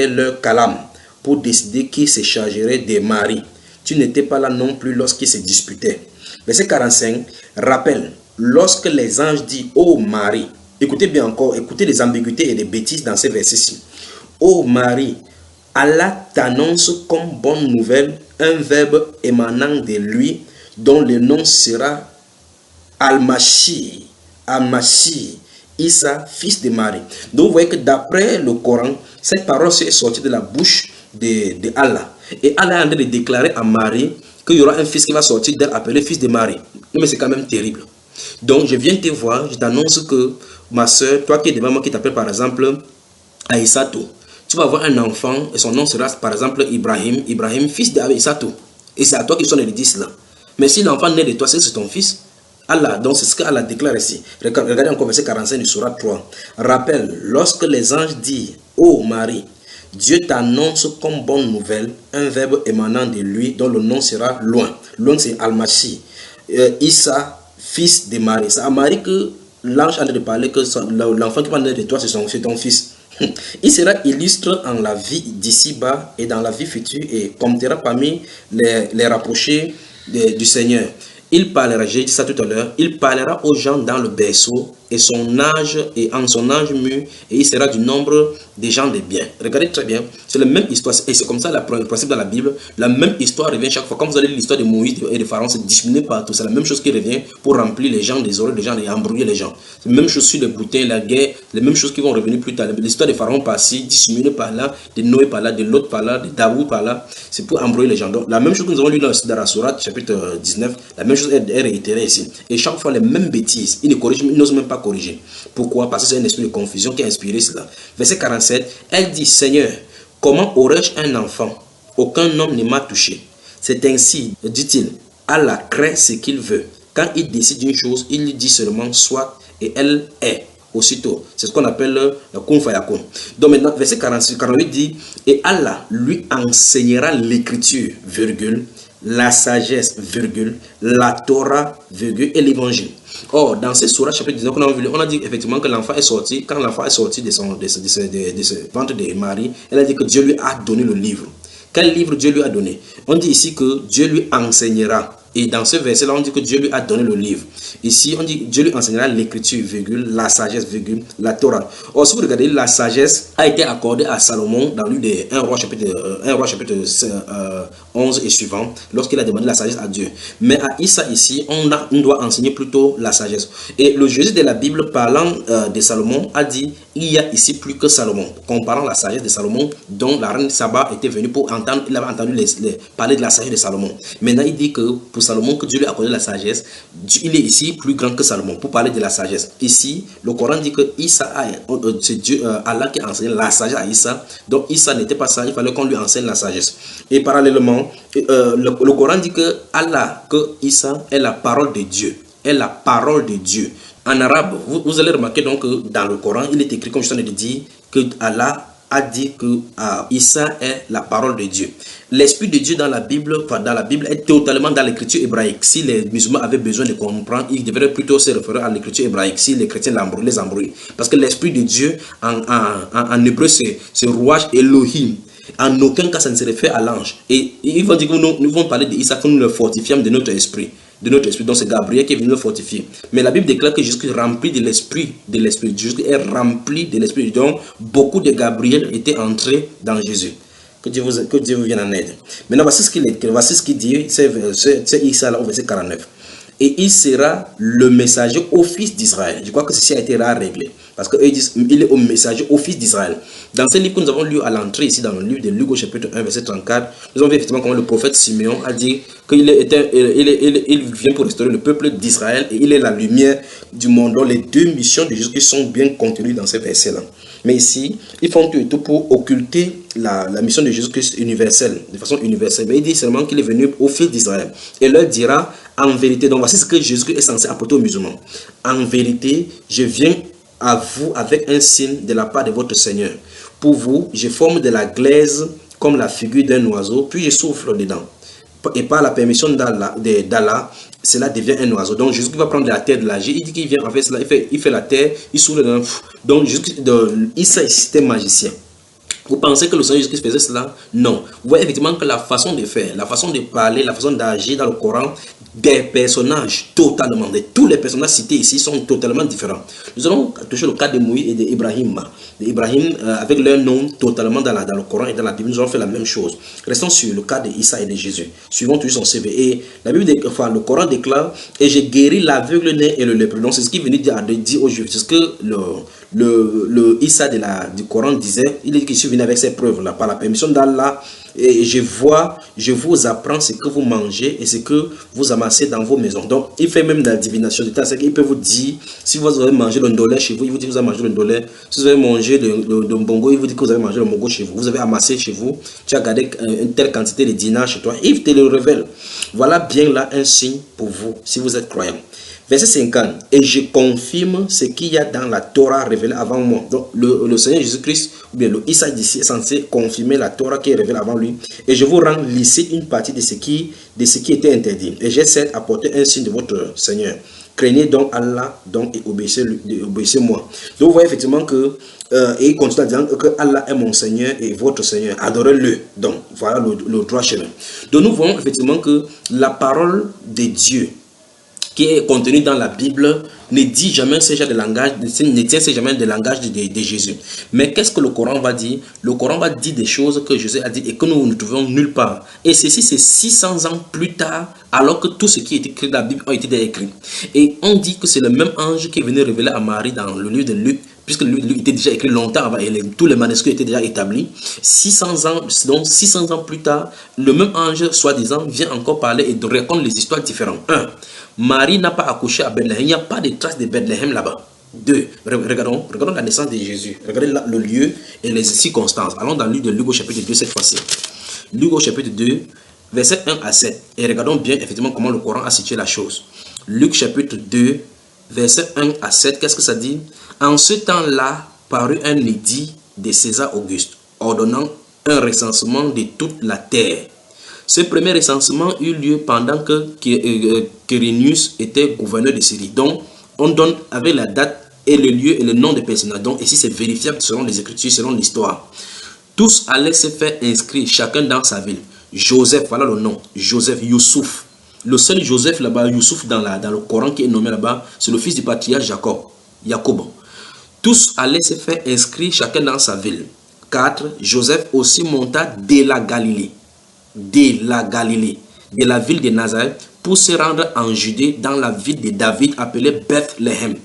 leur calame pour décider qui se chargerait des maris. Tu n'étais pas là non plus lorsqu'ils se disputaient. Verset 45. Rappelle, lorsque les anges disent ô Marie, écoutez bien encore, écoutez les ambiguïtés et les bêtises dans ces versets-ci. Ô Marie, Allah t'annonce comme bonne nouvelle un verbe émanant de lui dont le nom sera Al-Masih, Issa, fils de Marie. Donc vous voyez que d'après le Coran, cette parole est sortie de la bouche de Allah. Et Allah est en train de déclarer à Marie qu'il y aura un fils qui va sortir d'elle appelé fils de Marie. Mais c'est quand même terrible. Donc je viens te voir, je t'annonce que ma soeur, toi qui es devant moi, qui t'appelle par exemple Aïssatou, tu vas avoir un enfant et son nom sera par exemple Ibrahim, fils d'Aïssatou. Et c'est à toi qui sont les 10 là. Mais si l'enfant naît de toi, c'est ton fils. Allah, donc c'est ce qu'Allah déclare ici. Regardez encore verset 45 du Sourate 3. Rappelle, lorsque les anges disent, ô Marie, Dieu t'annonce comme bonne nouvelle un verbe émanant de lui dont le nom sera loin. Loin c'est Al-Masih. Issa, fils de Marie. C'est à Marie que l'ange a de parler que l'enfant qui va naître de toi, c'est ton fils. Il sera illustre en la vie d'ici-bas et dans la vie future et comptera parmi les rapprochés du Seigneur. il parlera, j'ai dit ça tout à l'heure, il parlera aux gens dans le berceau et son âge et en son âge mûr, et il sera du nombre des gens des biens. Regardez très bien, c'est la même histoire, et c'est comme ça le principe dans la Bible, la même histoire revient chaque fois. Quand vous allez lire l'histoire de Moïse et de Pharaon, c'est dissimulé partout, c'est la même chose qui revient pour remplir les gens des oreilles des gens et embrouiller les gens. C'est la même chose sur les boutins, la guerre, les mêmes choses qui vont revenir plus tard. L'histoire de Pharaon par-ci, dissimulée par là, de Noé par là, de Lot par là, de Daoud par là, c'est pour embrouiller les gens. Donc la même chose que nous avons lu dans la Sourate, chapitre 19, la même chose est réitérée ici. Et chaque fois les mêmes bêtises, il ne corrige, il n'ose même pas corriger. Pourquoi? Parce que c'est un esprit de confusion qui a inspiré cela. Verset 47, elle dit, Seigneur, comment aurais-je un enfant? Aucun homme ne m'a touché. C'est ainsi, dit-il, Allah crée ce qu'il veut. Quand il décide une chose, il lui dit seulement soit et elle est. Aussitôt, c'est ce qu'on appelle le kun fayakun. Donc maintenant, verset 48 dit, et Allah lui enseignera l'écriture, virgule, la sagesse, virgule, la Torah, virgule, et l'évangile. Or, dans ces sourates, chapitre 19, on a dit effectivement que l'enfant est sorti, quand l'enfant est sorti de ce ventre de Marie, elle a dit que Dieu lui a donné le livre. Quel livre Dieu lui a donné? On dit ici que Dieu lui enseignera. Et dans ce verset-là, on dit que Dieu lui a donné le livre. Ici, on dit que Dieu lui enseignera l'écriture, virgule, la sagesse, virgule, la Torah. Or, si vous regardez, la sagesse a été accordée à Salomon dans le livre de 1 roi chapitre 11 et suivant, lorsqu'il a demandé la sagesse à Dieu. Mais à Issa ici, on doit enseigner plutôt la sagesse. Et le Jésus de la Bible, parlant de Salomon, a dit, il y a ici plus que Salomon. Comparant la sagesse de Salomon, dont la reine Saba était venue pour entendre, il avait entendu parler de la sagesse de Salomon. Maintenant, il dit que pour Salomon, que Dieu lui a accordé la sagesse, il est ici plus grand que Salomon, pour parler de la sagesse. Ici, le Coran dit que Issa, c'est Dieu, Allah qui a enseigné la sagesse à Issa. Donc Issa n'était pas sage, il fallait qu'on lui enseigne la sagesse. Et parallèlement, le Coran dit que Allah, que Issa est la parole de Dieu. Est la parole de Dieu. En arabe, vous allez remarquer donc que dans le Coran, il est écrit, comme je t'en ai dit, que Allah a dit que Issa est la parole de Dieu. L'esprit de Dieu dans la Bible est totalement dans l'écriture hébraïque. Si les musulmans avaient besoin de comprendre, ils devraient plutôt se référer à l'écriture hébraïque, si les chrétiens les embrouillent. Parce que l'esprit de Dieu, en hébreu, c'est rouage Elohim. En aucun cas, ça ne se réfère à l'ange. Et ils vont dire que nous vont parler d'Issa, que nous le fortifions de notre esprit. Donc c'est Gabriel qui est venu le fortifier. Mais la Bible déclare que Jésus est rempli de l'esprit. Jésus est rempli de l'esprit. Donc beaucoup de Gabriel étaient entrés dans Jésus. Que Dieu vous vienne en aide. Maintenant, voici ce qu'il dit, c'est Issa là au verset 49. Et il sera le messager au fils d'Israël. Je crois que ceci a été réglé. Parce qu'eux disent il est au messager au fils d'Israël. Dans ce livre que nous avons lu à l'entrée ici, dans le livre de Luc au chapitre 1, verset 34, nous avons vu effectivement comment le prophète Simeon a dit qu'il vient pour restaurer le peuple d'Israël et il est la lumière du monde. Donc les deux missions de Jésus sont bien contenues dans ces versets-là. Mais ici, ils font tout et tout pour occulter la mission de Jésus-Christ universelle, de façon universelle. Mais il dit seulement qu'il est venu au fils d'Israël. Et leur dira en vérité, donc voici ce que Jésus-Christ est censé apporter aux musulmans. En vérité, je viens à vous avec un signe de la part de votre Seigneur. Pour vous, je forme de la glaise comme la figure d'un oiseau, puis je souffle dedans. Et par la permission d'Allah, cela devient un oiseau. Donc Jésus va prendre la terre de l'âge. Il dit qu'il vient en fait cela, il fait la terre, il souffle dedans. Donc Jésus, Issa c'était magicien. Vous pensez que le Seigneur Jésus-Christ faisait cela? Non. Vous voyez effectivement que la façon de faire, la façon de parler, la façon d'agir dans le Coran, des personnages totalement, tous les personnages cités ici sont totalement différents. Nous allons toucher le cas de Moïse et d'Ibrahim. Avec leur nom totalement dans le Coran et dans la Bible, nous avons fait la même chose. Restons sur le cas d'Issa et de Jésus. Suivons toujours son CV. Et la Bible, le Coran déclare, et j'ai guéri l'aveugle né et le lépreux. Donc c'est ce qu'il venait de dire aux Juifs. C'est ce que le Issa du Coran disait. Il dit qu'il est venu avec ces preuves là, par la permission d'Allah. Et je vous apprends ce que vous mangez et ce que vous amassez dans vos maisons. Donc, il fait même de la divination de temps. C'est qu'il peut vous dire, si vous avez mangé le ndolé chez vous, il vous dit que vous avez mangé le ndolé. Si vous avez mangé le mbongo, il vous dit que vous avez mangé le mbongo chez vous. Vous avez amassé chez vous, tu as gardé une telle quantité de dinars chez toi. Il te le révèle. Voilà bien là un signe pour vous, si vous êtes croyant. Verset 50. Et je confirme ce qu'il y a dans la Torah révélée avant moi. Donc le Seigneur Jésus-Christ, ou bien le Issa d'ici, est censé confirmer la Torah qui est révélée avant lui. Et je vous rends lycée une partie de ce qui était interdit. Et j'essaie d'apporter un signe de votre Seigneur. Craignez donc Allah donc, et obéissez-moi. Donc vous voyez effectivement que, et il continue à dire que Allah est mon Seigneur et votre Seigneur. Adorez-le. Donc voilà le droit chemin. Donc nous voyons effectivement que la parole de Dieu qui est contenu dans la Bible ne dit jamais ce genre de langage, ne tient jamais le langage de Jésus. Mais qu'est-ce que le Coran va dire? Le Coran va dire des choses que Jésus a dit et que nous ne trouvons nulle part. Et ceci, c'est 600 ans plus tard, alors que tout ce qui est écrit dans la Bible a été déjà écrit. Et on dit que c'est le même ange qui est venu révéler à Marie dans le livre de Luc, puisque le livre de Luc était déjà écrit longtemps avant, et tous les manuscrits étaient déjà établis. 600 ans, donc 600 ans plus tard, le même ange, soi-disant, vient encore parler et raconte les histoires différentes. 1. Marie n'a pas accouché à Bethléem. Il n'y a pas de traces de Bethléem là-bas. 2. Regardons la naissance de Jésus. Regardez le lieu et les circonstances. Allons dans le livre de Luc au chapitre 2 cette fois-ci. Luc au chapitre 2, versets 1 à 7. Et regardons bien effectivement comment le Coran a situé la chose. Luc chapitre 2, versets 1 à 7. Qu'est-ce que ça dit? En ce temps-là, parut un édit de César Auguste, ordonnant un recensement de toute la terre. Ce premier recensement eut lieu pendant que Quirinius était gouverneur de Syrie. Donc, on donne avec la date et le lieu et le nom des personnages. Donc, ici, c'est vérifiable selon les Écritures, selon l'histoire. Tous allaient se faire inscrire, chacun dans sa ville. Joseph, voilà le nom. Joseph, Youssouf. Le seul Joseph là-bas, Youssouf dans le Coran qui est nommé là-bas, c'est le fils du patriarche Jacob. Tous allaient se faire inscrire, chacun dans sa ville. 4. Joseph aussi monta de la Galilée, de la ville de Nazareth, pour se rendre en Judée, dans la ville de David, appelée Bethléem,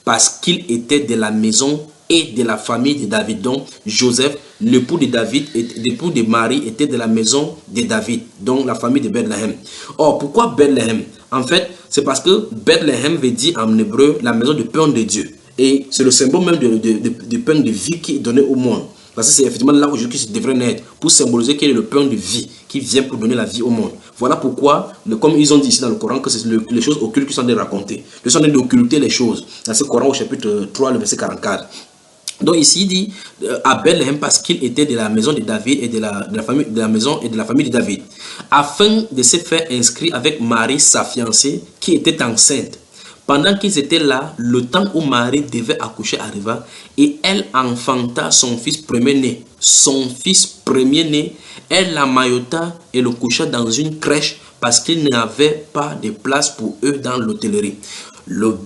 parce qu'il était de la maison et de la famille de David. Donc, Joseph, l'époux de David, l'époux de Marie, était de la maison de David, donc la famille de Bethléem. Or, pourquoi Bethléem? En fait, c'est parce que Bethléem veut dire en hébreu la maison de pain de Dieu. Et c'est le symbole même du pain de vie qui est donné au monde. Parce que c'est effectivement là où Jésus devrait naître, pour symboliser qu'il est le pain de vie, qui vient pour donner la vie au monde. Voilà pourquoi, comme ils ont dit ici dans le Coran, que c'est les choses occultes qui sont de raconter. Ils sont d'occulter les choses. Dans ce Coran au chapitre 3, le verset 44. Donc ici il dit à Bethléem parce qu'il était de la maison de David et de la famille de la maison et de la famille de David, afin de se faire inscrire avec Marie, sa fiancée, qui était enceinte. Pendant qu'ils étaient là, le temps où Marie devait accoucher arriva et elle enfanta son fils premier-né. Son fils premier-né, elle l'amaillota et le coucha dans une crèche parce qu'il n'y avait pas de place pour eux dans l'hôtellerie.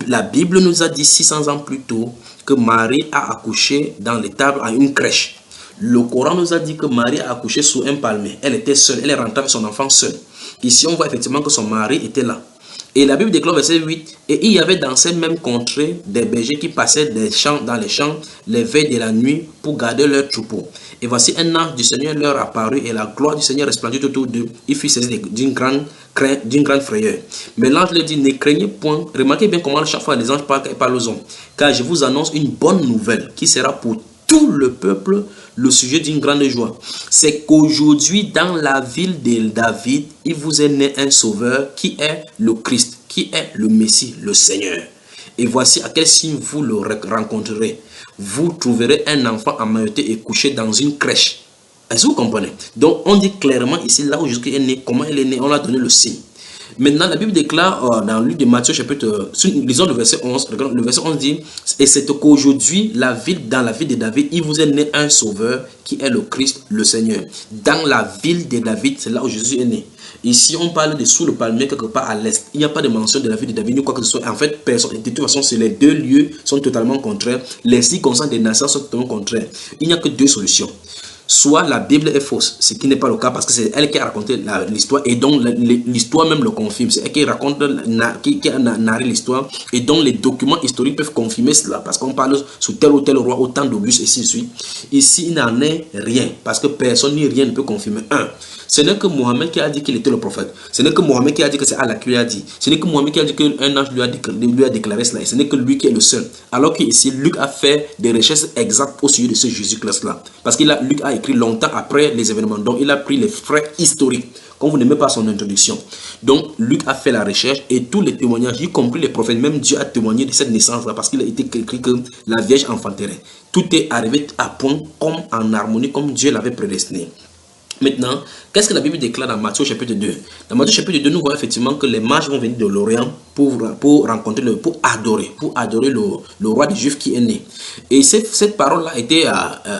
La Bible nous a dit 600 ans plus tôt que Marie a accouché dans l'étable à une crèche. Le Coran nous a dit que Marie a accouché sous un palmier. Elle était seule, elle est rentrée avec son enfant seule. Ici, on voit effectivement que son mari était là. Et la Bible déclare verset 8, et il y avait dans ces mêmes contrées des bergers qui passaient dans les champs les veilles de la nuit pour garder leurs troupeaux. Et voici un ange du Seigneur leur apparut et la gloire du Seigneur resplendit autour d'eux. Il fut saisi d'une grande frayeur. Mais l'ange leur dit, ne craignez point. Remarquez bien comment chaque fois les anges parlent aux hommes. Car je vous annonce une bonne nouvelle qui sera pour tout le peuple le sujet d'une grande joie. C'est qu'aujourd'hui, dans la ville de David, il vous est né un sauveur qui est le Christ, qui est le Messie, le Seigneur. Et voici à quel signe vous le rencontrerez. Vous trouverez un enfant emmailloté et couché dans une crèche. Est-ce que vous comprenez? Donc, on dit clairement ici, là où Jésus est né, comment il est né, on a donné le signe. Maintenant, la Bible déclare dans le livre de Matthieu, chapitre, lisons le verset 11. Le verset 11 dit, et c'est qu'aujourd'hui, dans la ville de David, il vous est né un sauveur qui est le Christ, le Seigneur. Dans la ville de David, c'est là où Jésus est né. Ici, on parle de sous le palmier, quelque part à l'est. Il n'y a pas de mention de la ville de David, ni quoi que ce soit. En fait, personne. De toute façon, les deux lieux sont totalement contraires. Les circonstances des nations sont totalement contraires. Il n'y a que deux solutions. Soit la Bible est fausse, ce qui n'est pas le cas parce que c'est elle qui a raconté l'histoire et donc l'histoire même le confirme. C'est elle qui raconte, qui a narré l'histoire et donc les documents historiques peuvent confirmer cela parce qu'on parle sous tel ou tel roi au temps d'Auguste et ainsi de suite. Ici, il n'en est rien parce que personne ni rien ne peut confirmer. Ce n'est que Mohammed qui a dit qu'il était le prophète. Ce n'est que Mohammed qui a dit que c'est Allah qui lui a dit. Ce n'est que Mohammed qui a dit qu'un ange lui a déclaré cela. Et ce n'est que lui qui est le seul. Alors qu'ici, Luc a fait des recherches exactes au sujet de ce Jésus-Christ-là. Parce que Luc a écrit longtemps après les événements. Donc, il a pris les faits historiques. Comme vous n'aimez pas son introduction. Donc, Luc a fait la recherche et tous les témoignages, y compris les prophètes, même Dieu a témoigné de cette naissance-là parce qu'il a été écrit que la Vierge enfanterait. Tout est arrivé à point, comme en harmonie, comme Dieu l'avait prédestiné. Maintenant, qu'est-ce que la Bible déclare dans Matthieu chapitre 2? Dans Matthieu chapitre 2, nous voyons effectivement que les mages vont venir de l'Orient pour adorer le roi des Juifs qui est né. Et cette parole-là a été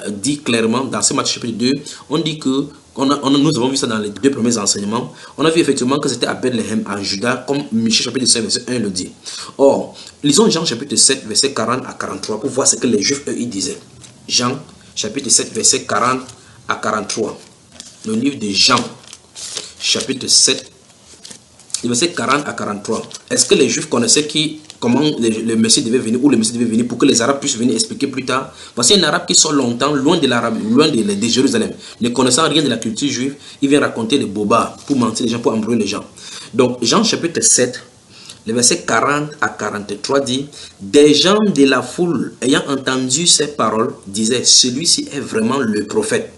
dit clairement dans ce Matthieu chapitre 2. On dit que nous avons vu ça dans les 2 premiers enseignements. On a vu effectivement que c'était à Bethléem, en Juda, comme Michée chapitre 5, verset 1 le dit. Or, lisons Jean chapitre 7, verset 40 à 43 pour voir ce que les Juifs, eux, ils disaient. Jean chapitre 7, verset 40 à 43. Le livre de Jean, chapitre 7, verset 40 à 43. Est-ce que les Juifs connaissaient comment le Messie devait venir, ou le Messie devait venir, pour que les Arabes puissent venir expliquer plus tard? Voici un Arabe qui sort longtemps, loin de l'Arabe, loin de Jérusalem, ne connaissant rien de la culture juive, il vient raconter des bobards pour mentir les gens, pour embrouiller les gens. Donc, Jean chapitre 7, le verset 40 à 43 dit: des gens de la foule ayant entendu ces paroles disaient: celui-ci est vraiment le prophète.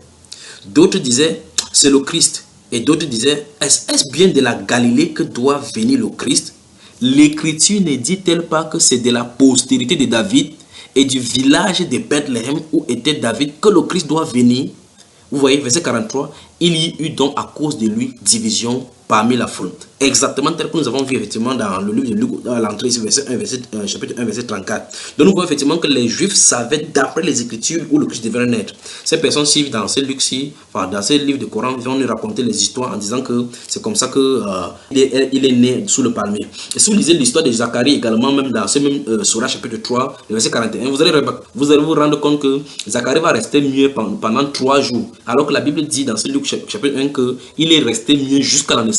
D'autres disaient: c'est le Christ. Et d'autres disaient: est-ce bien de la Galilée que doit venir le Christ? L'Écriture ne dit-elle pas que c'est de la postérité de David et du village de Bethléem où était David que le Christ doit venir? Vous voyez, verset 43, il y eut donc à cause de lui division parmi la foule. Exactement tel que nous avons vu effectivement dans le livre de Luc, dans l'entrée, chapitre 1, verset 34. Donc nous voyons effectivement que les Juifs savaient d'après les Écritures où le Christ devait naître. Ces personnes-ci, dans ces Luc-ci, enfin dans ces livres de Coran, ils vont nous raconter les histoires en disant que c'est comme ça que il est né sous le palmier. Et si vous lisez l'histoire de Zacharie également, même dans ce même Surah chapitre 3, le verset 41, vous allez vous rendre compte que Zacharie va rester mieux pendant 3 jours. Alors que la Bible dit dans ce Luc chapitre 1 qu'il est resté mieux jusqu'à la naissance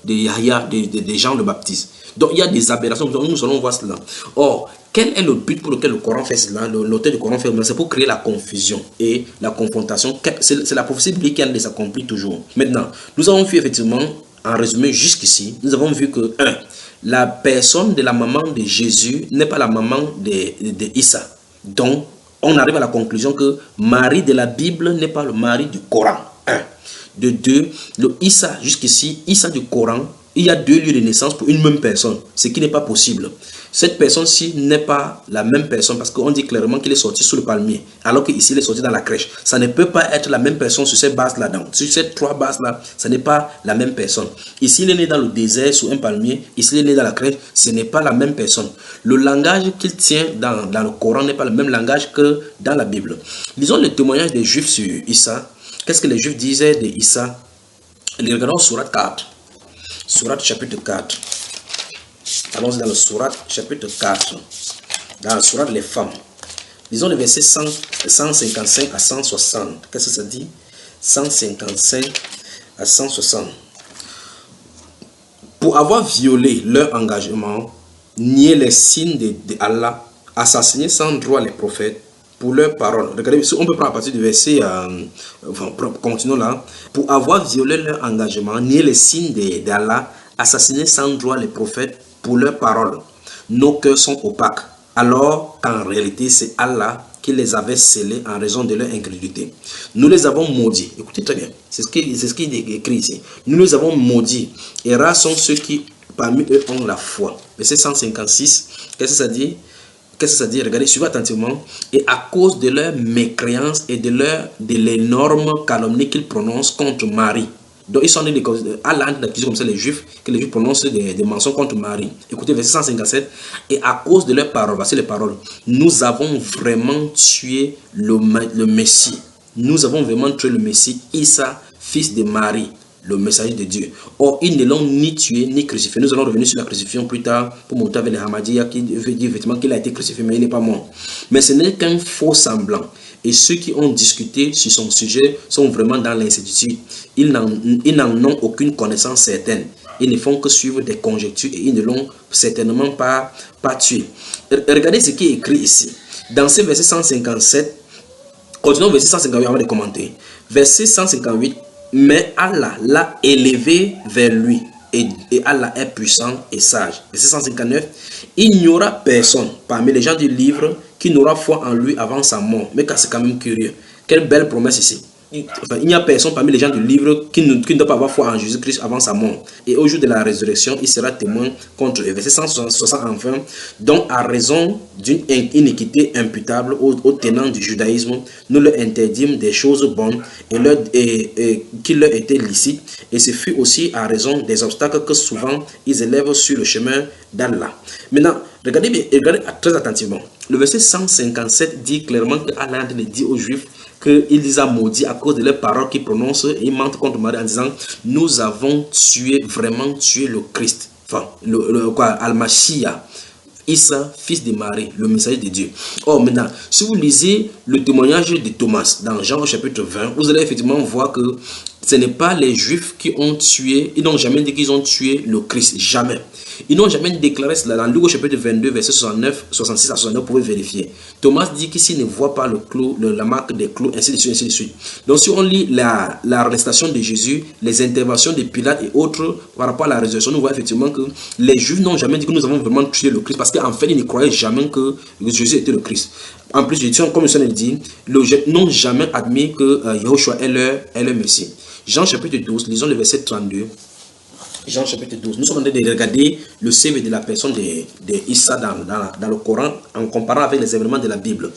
de Yahya, de Jean le Baptiste. Donc il y a des aberrations, nous allons voir cela. Or, quel est le but pour lequel le Coran fait cela? L'auteur du Coran fait cela, c'est pour créer la confusion et la confrontation. C'est la prophétie biblique qui s'accomplit toujours. Maintenant, nous avons vu effectivement, en résumé jusqu'ici, nous avons vu que 1. La personne de la maman de Jésus n'est pas la maman de Issa. Donc, on arrive à la conclusion que Marie de la Bible n'est pas le mari du Coran. 1. De 2, le Issa, jusqu'ici, Issa du Coran, il y a 2 lieux de naissance pour une même personne, ce qui n'est pas possible. Cette personne-ci n'est pas la même personne parce qu'on dit clairement qu'il est sorti sous le palmier, alors qu'ici il est sorti dans la crèche. Ça ne peut pas être la même personne sur ces bases-là. Sur ces 3 bases-là, ce n'est pas la même personne. Ici il est né dans le désert sous un palmier, ici il est né dans la crèche, ce n'est pas la même personne. Le langage qu'il tient dans le Coran n'est pas le même langage que dans la Bible. Lisons le témoignage des Juifs sur Issa. Qu'est-ce que les Juifs disaient de Issa? Regardons Surat 4. Surat chapitre 4. Allons dans le Surat chapitre 4. Dans le Surat les femmes. Disons le verset 155 à 160. Qu'est-ce que ça dit? 155 à 160. Pour avoir violé leur engagement, nié les signes de Allah, assassiné sans droit les prophètes, pour leurs paroles. Regardez, on peut prendre à partir du verset, continuons là. Pour avoir violé leur engagement, nié les signes d'Allah, assassiné sans droit les prophètes, pour leurs paroles. Nos cœurs sont opaques, alors qu'en réalité, c'est Allah qui les avait scellés en raison de leur incrédulité. Nous les avons maudits. Écoutez très bien, c'est ce qu'il est écrit ici. Nous les avons maudits, et rares sont ceux qui, parmi eux, ont la foi. Verset 156, qu'est-ce que ça dit? Qu'est-ce que ça dit? Regardez, suivez attentivement. Et à cause de leur mécréance et de l'énorme calomnie qu'ils prononcent contre Marie. Donc ils sont nés Allah d'accusés comme ça les Juifs, que les Juifs prononcent des mensonges contre Marie. Écoutez, verset 157. Et à cause de leurs paroles, voici les paroles. Nous avons vraiment tué le Messie. Nous avons vraiment tué le Messie, Issa, fils de Marie, le messager de Dieu. Or, ils ne l'ont ni tué ni crucifié. Nous allons revenir sur la crucifixion plus tard pour monter avec les Hamadiyya qui veut dire effectivement qu'il a été crucifié, mais il n'est pas mort. Mais ce n'est qu'un faux semblant. Et ceux qui ont discuté sur son sujet sont vraiment dans l'incertitude. Ils n'en ont aucune connaissance certaine. Ils ne font que suivre des conjectures et ils ne l'ont certainement pas tué. Regardez ce qui est écrit ici. Dans ce verset 157, continuons verset 158 avant de commenter. Verset 158. Mais Allah l'a élevé vers lui et Allah est puissant et sage. Verset 159. Il n'y aura personne parmi les gens du livre qui n'aura foi en lui avant sa mort. Mais c'est quand même curieux. Quelle belle promesse ici. Il n'y a personne parmi les gens du livre qui ne doit pas avoir foi en Jésus-Christ avant sa mort. Et au jour de la résurrection, il sera témoin contre eux. Verset 160 enfin. Donc, à raison d'une iniquité imputable aux tenants du judaïsme, nous leur interdîmes des choses bonnes et qui leur étaient licites. Et ce fut aussi à raison des obstacles que souvent ils élèvent sur le chemin d'Allah. Maintenant, regardez très attentivement. Le verset 157 dit clairement qu'Allah dit aux Juifs qu'il les a maudits à cause de leurs paroles qu'ils prononcent et ils mentent contre Marie en disant nous avons vraiment tué le Christ, enfin Al-Mashiach, Issa, fils de Marie, le messager de Dieu. Or maintenant, si vous lisez le témoignage de Thomas dans Jean au chapitre 20, vous allez effectivement voir que ce n'est pas les Juifs qui ont tué, ils n'ont jamais dit qu'ils ont tué le Christ, jamais. Ils n'ont jamais déclaré cela. Dans Luc au chapitre 22, verset 69, 66 à 69, vous pouvez vérifier. Thomas dit qu'ici ne voit pas le clou, la marque des clous, ainsi de suite, ainsi de suite. Donc si on lit l'arrestation de Jésus, les interventions de Pilate et autres par rapport à la résurrection, nous voyons effectivement que les Juifs n'ont jamais dit que nous avons vraiment tué le Christ, parce qu'en fait, ils ne croyaient jamais que Jésus était le Christ. En plus, comme le Seigneur dit, ils n'ont jamais admis que Yahushua est leur Messie. Jean chapitre 12, lisons le verset 32. Jean chapitre 12. Nous sommes en train de regarder le CV de la personne de Issa dans le Coran en comparant avec les événements de la Bible.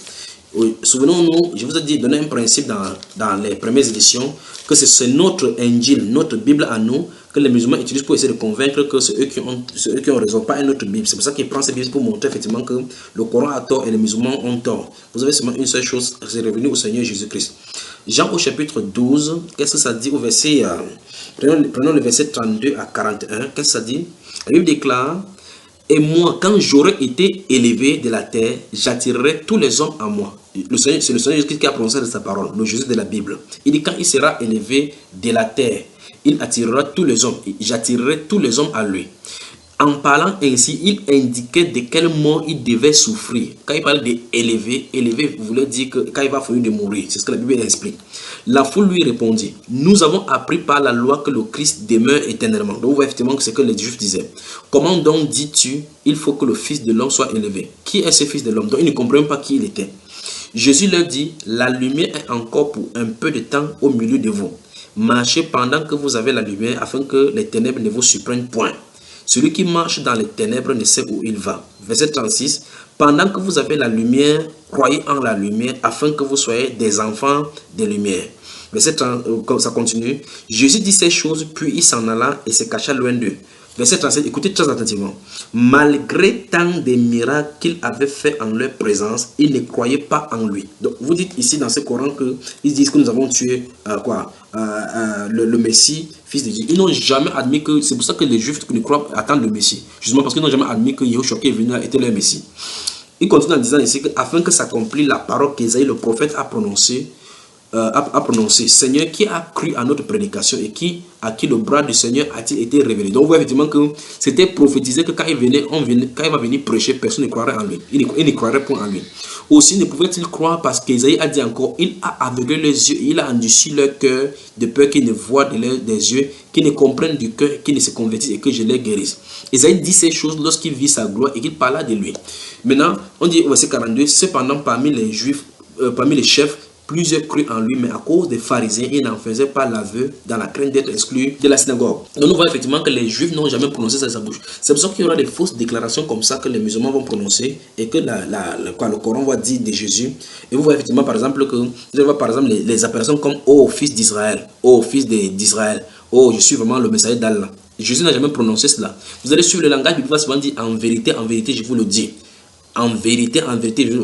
Souvenons-nous, je vous ai dit, donné un principe dans les premières éditions, que c'est notre Injil, notre Bible à nous, que les musulmans utilisent pour essayer de convaincre que c'est eux qui ont raison, pas une autre Bible. C'est pour ça qu'ils prennent cette Bible pour montrer effectivement que le Coran a tort et les musulmans ont tort. Vous avez seulement une seule chose, c'est revenu au Seigneur Jésus-Christ. Jean au chapitre 12, qu'est-ce que ça dit au verset, prenons le verset 32 à 41, qu'est-ce que ça dit? La Bible déclare, et moi, quand j'aurai été élevé de la terre, j'attirerai tous les hommes à moi. C'est le Seigneur Jésus qui a prononcé de sa parole, le Jésus de la Bible. Il dit, quand il sera élevé de la terre, il attirera tous les hommes. J'attirerai tous les hommes à lui. En parlant ainsi, il indiquait de quel mort il devait souffrir. Quand il parle d'élever, élever voulait dire que quand il va finir de mourir. C'est ce que la Bible explique. La foule lui répondit, nous avons appris par la loi que le Christ demeure éternellement. Donc vous voyez effectivement que c'est ce que les Juifs disaient. Comment donc dis-tu, il faut que le Fils de l'homme soit élevé? Qui est ce Fils de l'homme? Donc ils ne comprenaient pas qui il était. Jésus leur dit, la lumière est encore pour un peu de temps au milieu de vous. Marchez pendant que vous avez la lumière afin que les ténèbres ne vous surprennent point. Celui qui marche dans les ténèbres ne sait où il va. Verset 36. Pendant que vous avez la lumière, croyez en la lumière afin que vous soyez des enfants des lumières. Verset 30, ça continue. Jésus dit ces choses, puis il s'en alla et se cacha loin d'eux. Verset 37, écoutez très attentivement. Malgré tant de miracles qu'il avait fait en leur présence, ils ne croyaient pas en lui. Donc vous dites ici dans ce Coran qu'ils disent que nous avons tué le Messie, fils de Dieu. Ils n'ont jamais admis que, c'est pour ça que les Juifs ne croient attendre le Messie. Justement parce qu'ils n'ont jamais admis que Yahushua qui est venu était leur Messie. Il continue en disant ici afin que s'accomplisse la parole qu'Ésaïe le prophète a prononcée. Seigneur, qui a cru à notre prédication et à qui le bras du Seigneur a-t-il été révélé. Donc, vous voyez effectivement que c'était prophétisé que quand il va venir prêcher, personne ne croirait en lui. Il ne croirait point en lui. Aussi, ne pouvait-il croire parce qu'Ésaïe a dit encore, il a aveuglé les yeux, il a endurci leur cœur, de peur qu'ils ne voient des yeux, qu'ils ne comprennent du cœur, qu'ils ne se convertissent et que je les guérisse. Ésaïe dit ces choses lorsqu'il vit sa gloire et qu'il parla de lui. Maintenant, on dit au verset 42, cependant, parmi les Juifs, parmi les chefs, plusieurs crurent en lui, mais à cause des pharisiens, ils n'en faisaient pas l'aveu dans la crainte d'être exclus de la synagogue. Donc nous voyons effectivement que les Juifs n'ont jamais prononcé ça de sa bouche. C'est pour ça qu'il y aura des fausses déclarations comme ça que les musulmans vont prononcer et que le Coran va dire de Jésus. Et vous voyez effectivement par exemple que vous allez voir par exemple les apparitions comme « Oh fils d'Israël »,« Oh fils d'Israël »,« Oh je suis vraiment le messager d'Allah ». Jésus n'a jamais prononcé cela. Vous allez suivre le langage biblique, souvent dit « En vérité, je vous le dis ». En vérité,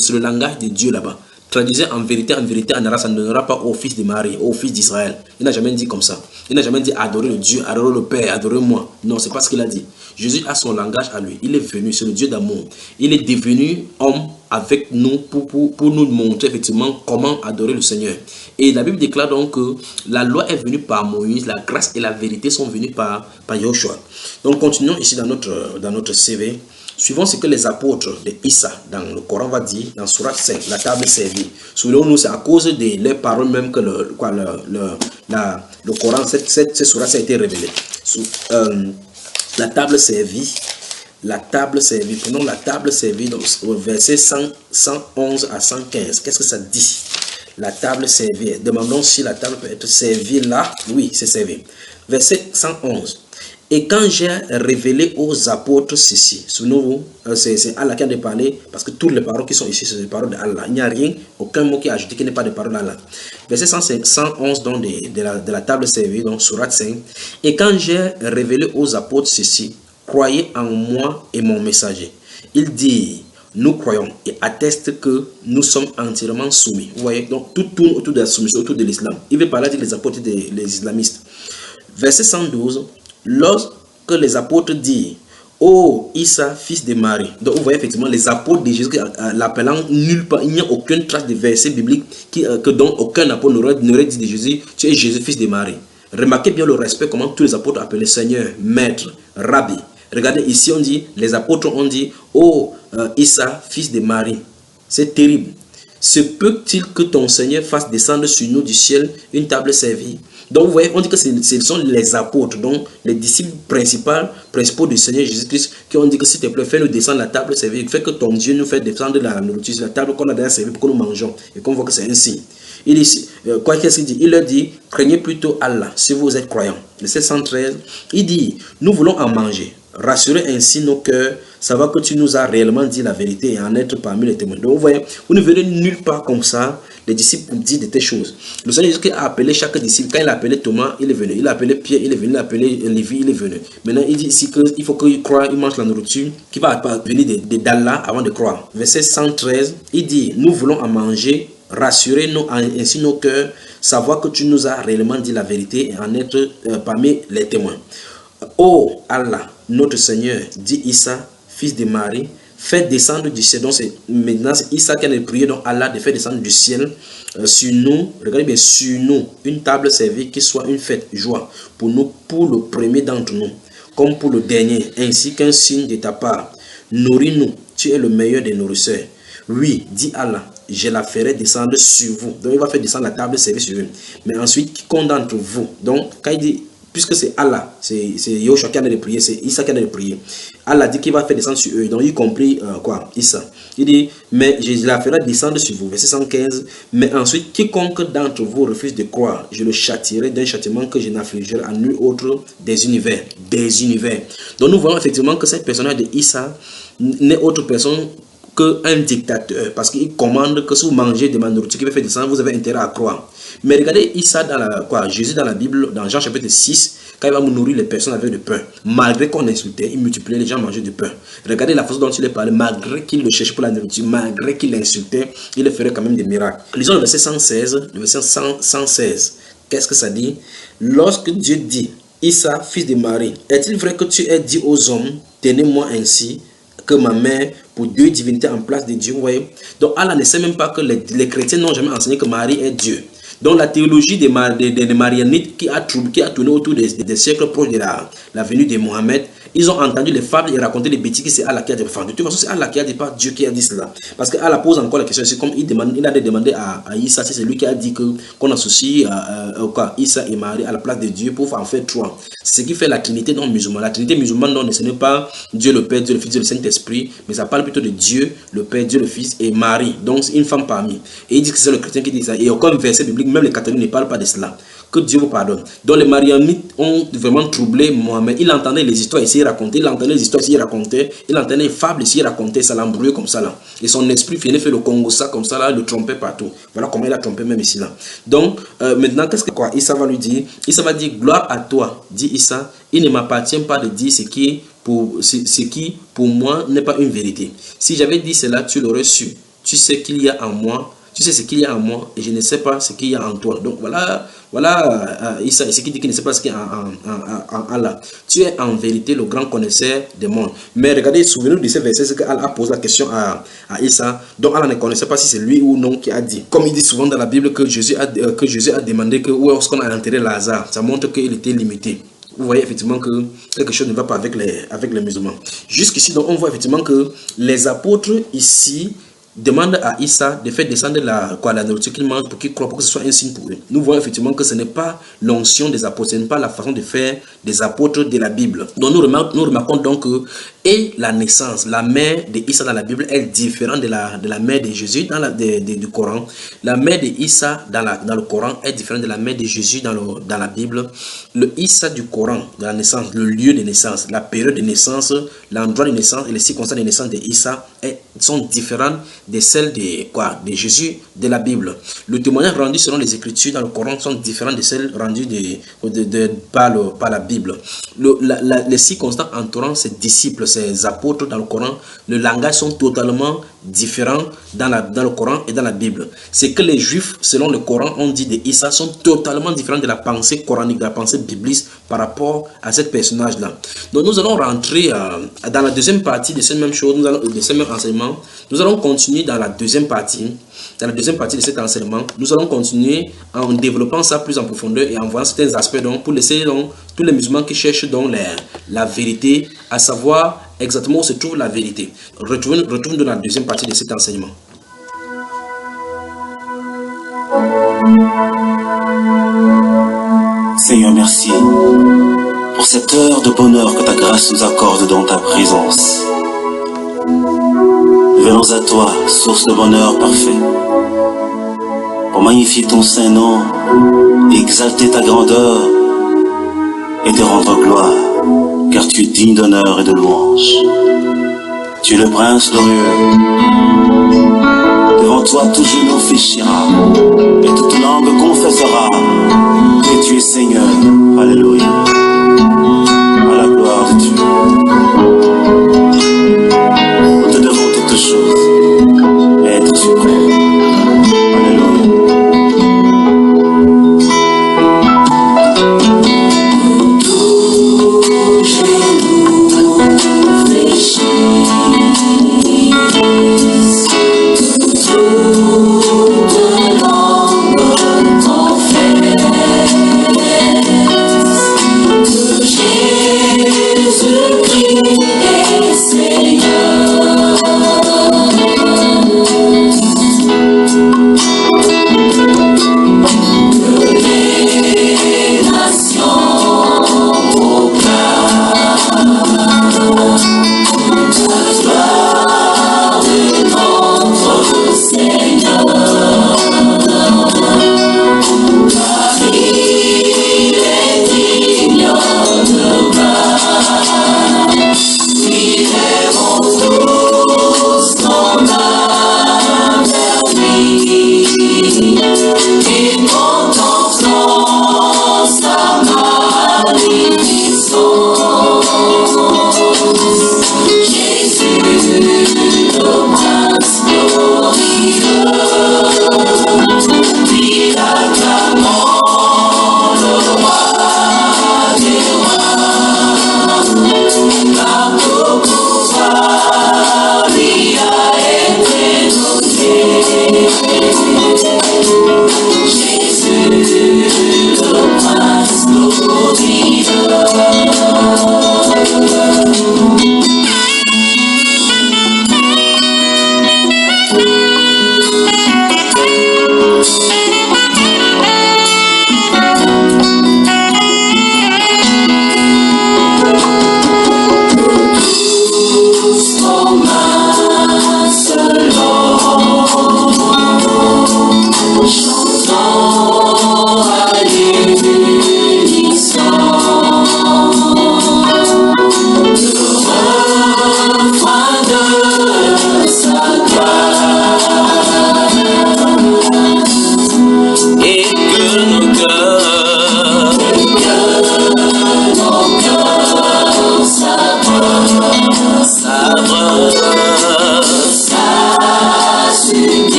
c'est le langage de Dieu là-bas. Traduisez en vérité, en arabe, ça ne donnera pas au fils de Marie, au fils d'Israël. Il n'a jamais dit comme ça. Il n'a jamais dit adorer le Dieu, adorer le Père, adorer moi. Non, c'est pas ce qu'il a dit. Jésus a son langage à lui. Il est venu, c'est le Dieu d'amour. Il est devenu homme avec nous pour nous montrer effectivement comment adorer le Seigneur. Et la Bible déclare donc que la loi est venue par Moïse, la grâce et la vérité sont venues par Yahushua. Donc continuons ici dans notre CV. Suivons ce que les apôtres de Issa dans le Coran va dire dans Surat 5, la table servie. Souvenons-nous, c'est à cause de leurs paroles même que le Coran, cette Surat a été révélée. La table servie. Prenons la table servie, donc au verset 111 à 115. Qu'est-ce que ça dit? La table servie. Demandons si la table peut être servie là. Oui, c'est servi. Verset 111. Et quand j'ai révélé aux apôtres ceci, souvenez-vous, c'est Allah qui a parlé, parce que toutes les paroles qui sont ici, c'est les paroles d'Allah. Il n'y a rien, aucun mot qui est ajouté qui n'est pas de parole d'Allah. Verset 111 donc de la table servie, donc Surat 5. Et quand j'ai révélé aux apôtres ceci, croyez en moi et mon messager. Il dit, nous croyons et attestent que nous sommes entièrement soumis. Vous voyez, donc tout tourne autour de la soumission, autour de l'islam. Il veut parler avec les apôtres des islamistes. Verset 112, lorsque les apôtres disent, oh Issa, fils de Marie. Donc vous voyez effectivement les apôtres de Jésus l'appelant nulle part. Il n'y a aucune trace de verset biblique que dont aucun apôtre n'aurait dit de Jésus, tu es Jésus, fils de Marie. Remarquez bien le respect, comment tous les apôtres appellent Seigneur, Maître, Rabbi. Regardez ici, on dit, les apôtres ont dit, oh Issa, fils de Marie. C'est terrible. Se peut-il que ton Seigneur fasse descendre sur nous du ciel une table servie? Donc vous voyez, on dit que ce sont les apôtres, donc les disciples principaux du Seigneur Jésus-Christ, qui ont dit que s'il te plaît, fais-nous descendre la table servie, fais que ton Dieu nous fait descendre la nourriture sur la table qu'on a déjà servie pour que nous mangeons, et qu'on voit que c'est ainsi. Il dit, qu'est-ce qu'il dit? Il leur dit, craignez plutôt Allah si vous êtes croyants. Le 713, il dit, nous voulons en manger. Rassurer ainsi nos cœurs, savoir que tu nous as réellement dit la vérité et en être parmi les témoins. Donc vous voyez, vous ne verrez nulle part comme ça les disciples disent de telles choses. Le Seigneur Jésus a appelé chaque disciple. Quand il a appelé Thomas, il est venu. Il a appelé Pierre, il est venu. Il a appelé Lévi, il est venu. Maintenant, il dit ici qu'il faut qu'il croie, il mange la nourriture qui va venir d'Allah avant de croire. Verset 113, il dit, nous voulons en manger, rassurer ainsi nos cœurs, savoir que tu nous as réellement dit la vérité et en être parmi les témoins. Oh Allah, notre Seigneur, dit Issa, fils de Marie, fait descendre du ciel. Donc maintenant c'est Issa qui a prié, donc Allah de faire descendre du ciel sur nous, regardez bien, sur nous, une table servie qui soit une fête, joie, pour nous, pour le premier d'entre nous, comme pour le dernier, ainsi qu'un signe de ta part. Nourris-nous, tu es le meilleur des nourrisseurs. Oui, dit Allah, je la ferai descendre sur vous. Donc il va faire descendre la table servie sur eux. Mais ensuite, quiconque d'entre vous, donc quand il dit, puisque c'est Allah, c'est Yoshua qui a de prier, c'est Issa qui a de prier. Allah dit qu'il va faire descendre sur eux, donc y compris Issa. Il dit, mais je la ferai descendre sur vous. Verset 115, mais ensuite, quiconque d'entre vous refuse de croire, je le châtierai d'un châtiment que je n'affligerai à nul autre des univers. Des univers. Donc nous voyons effectivement que cette personnage de Issa n'est autre personne qu'un dictateur, parce qu'il commande que si vous mangez de ma nourriture qui va faire descendre, vous avez intérêt à croire. Mais regardez Issa Jésus dans la Bible, dans Jean chapitre 6, quand il va nourrir les personnes avec du pain, malgré qu'on insultait, il multipliait les gens manger du pain. Regardez la façon dont il est parlé, malgré qu'il le cherchait pour la nourriture, malgré qu'il l'insultait, il ferait quand même des miracles. Lisons le verset 116, le verset 116. Qu'est-ce que ça dit? Lorsque Dieu dit, Issa, fils de Marie, est-il vrai que tu aies dit aux hommes, tenez-moi ainsi, que ma mère pour deux divinités en place de Dieu? Vous voyez? Donc Allah ne sait même pas que les chrétiens n'ont jamais enseigné que Marie est Dieu. Donc la théologie des Marianites qui a tourné autour des siècles proches de la venue de Mohammed, ils ont entendu les fables et raconté les bêtises que c'est Allah qui a dit. Enfin, de toute façon, c'est Allah qui a dit, pas Dieu qui a dit cela. Parce que Allah pose encore la question, c'est comme il a demandé à Issa, c'est lui qui a dit qu'on associe Issa et Marie à la place de Dieu pour en faire trois. C'est ce qui fait la Trinité non musulmane. La Trinité musulmane, non, ce n'est pas Dieu le Père, Dieu le Fils, Dieu le Saint-Esprit, mais ça parle plutôt de Dieu, le Père, Dieu le Fils et Marie. Donc, c'est une femme parmi. Et il dit que c'est le chrétien qui dit ça. Et aucun verset biblique, même les catholiques ne parlent pas de cela. Que Dieu vous pardonne. Donc les Marianites ont vraiment troublé Mohammed. Il entendait les histoires ici racontées, il entendait les histoires ici racontées, il entendait les fables ici racontées, ça l'embrouillait comme ça là. Et son esprit venait faire le Congo ça comme ça là, le trompait partout. Voilà comment il a trompé même ici là. Donc maintenant qu'est-ce que Issa va lui dire? Issa va dire, gloire à toi, dit Issa, il ne m'appartient pas de dire ce qui pour moi n'est pas une vérité. Si j'avais dit cela, tu l'aurais su. Tu sais qu'il y a en moi. Tu sais ce qu'il y a en moi et je ne sais pas ce qu'il y a en toi. Donc voilà Issa, ce qui dit qu'il ne sait pas ce qu'il y a en Allah. Tu es en vérité le grand connaisseur des mondes. Mais regardez, souvenez-vous de ces versets, c'est qu'Allah pose la question à Issa. Donc Allah ne connaissait pas si c'est lui ou non qui a dit. Comme il dit souvent dans la Bible que Jésus a demandé que où est-ce qu'on a enterré Lazare. Ça montre qu'il était limité. Vous voyez effectivement que quelque chose ne va pas avec les musulmans. Jusqu'ici, donc on voit effectivement que les apôtres ici demande à Issa de faire descendre la nourriture qu'il mange pour qu'il croit, pour que ce soit un signe pour eux. Nous voyons effectivement que ce n'est pas l'onction des apôtres, ce n'est pas la façon de faire des apôtres de la Bible. Donc nous remarquons donc que la naissance, la mère de Issa dans la Bible est différente de la mère de Jésus du Coran. La mère de Issa dans le Coran est différente de la mère de Jésus dans la Bible. Le Issa du Coran, de la naissance, le lieu de naissance, la période de naissance, l'endroit de naissance et les circonstances de naissance de Issa est sont différentes de celles de Jésus de la Bible. Le témoignage rendu selon les Écritures dans le Coran sont différentes de celles rendues par la Bible. Les circonstances entourant ces disciples, ces apôtres dans le Coran, le langage sont totalement différents dans le Coran et dans la Bible. C'est que les Juifs, selon le Coran, ont dit d'Issa sont totalement différents de la pensée coranique, de la pensée biblique par rapport à ce personnage-là. Donc nous allons rentrer dans la deuxième partie de cette même chose, de ce même enseignement. Nous allons continuer dans la deuxième partie. Dans la deuxième partie de cet enseignement, nous allons continuer en développant ça plus en profondeur et en voyant certains aspects pour laisser tous les musulmans qui cherchent la vérité, à savoir exactement où se trouve la vérité. Retrouvons dans la deuxième partie de cet enseignement. Seigneur, merci pour cette heure de bonheur que ta grâce nous accorde dans ta présence. Venons à toi, source de bonheur parfait, pour magnifier ton saint nom, exalter ta grandeur et te rendre gloire, car tu es digne d'honneur et de louange. Tu es le prince glorieux. Devant toi, tout genou fléchira et toute langue confessera que tu es Seigneur. Alléluia. À la gloire de Dieu. Nous te devons toutes choses, être suprême. Alléluia.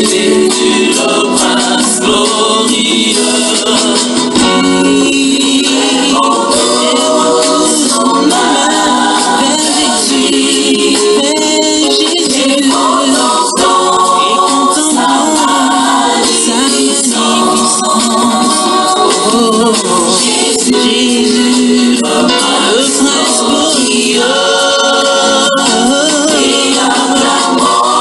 Jésus le prince glorieux. Jésus, le prince glorieux. Acclamons,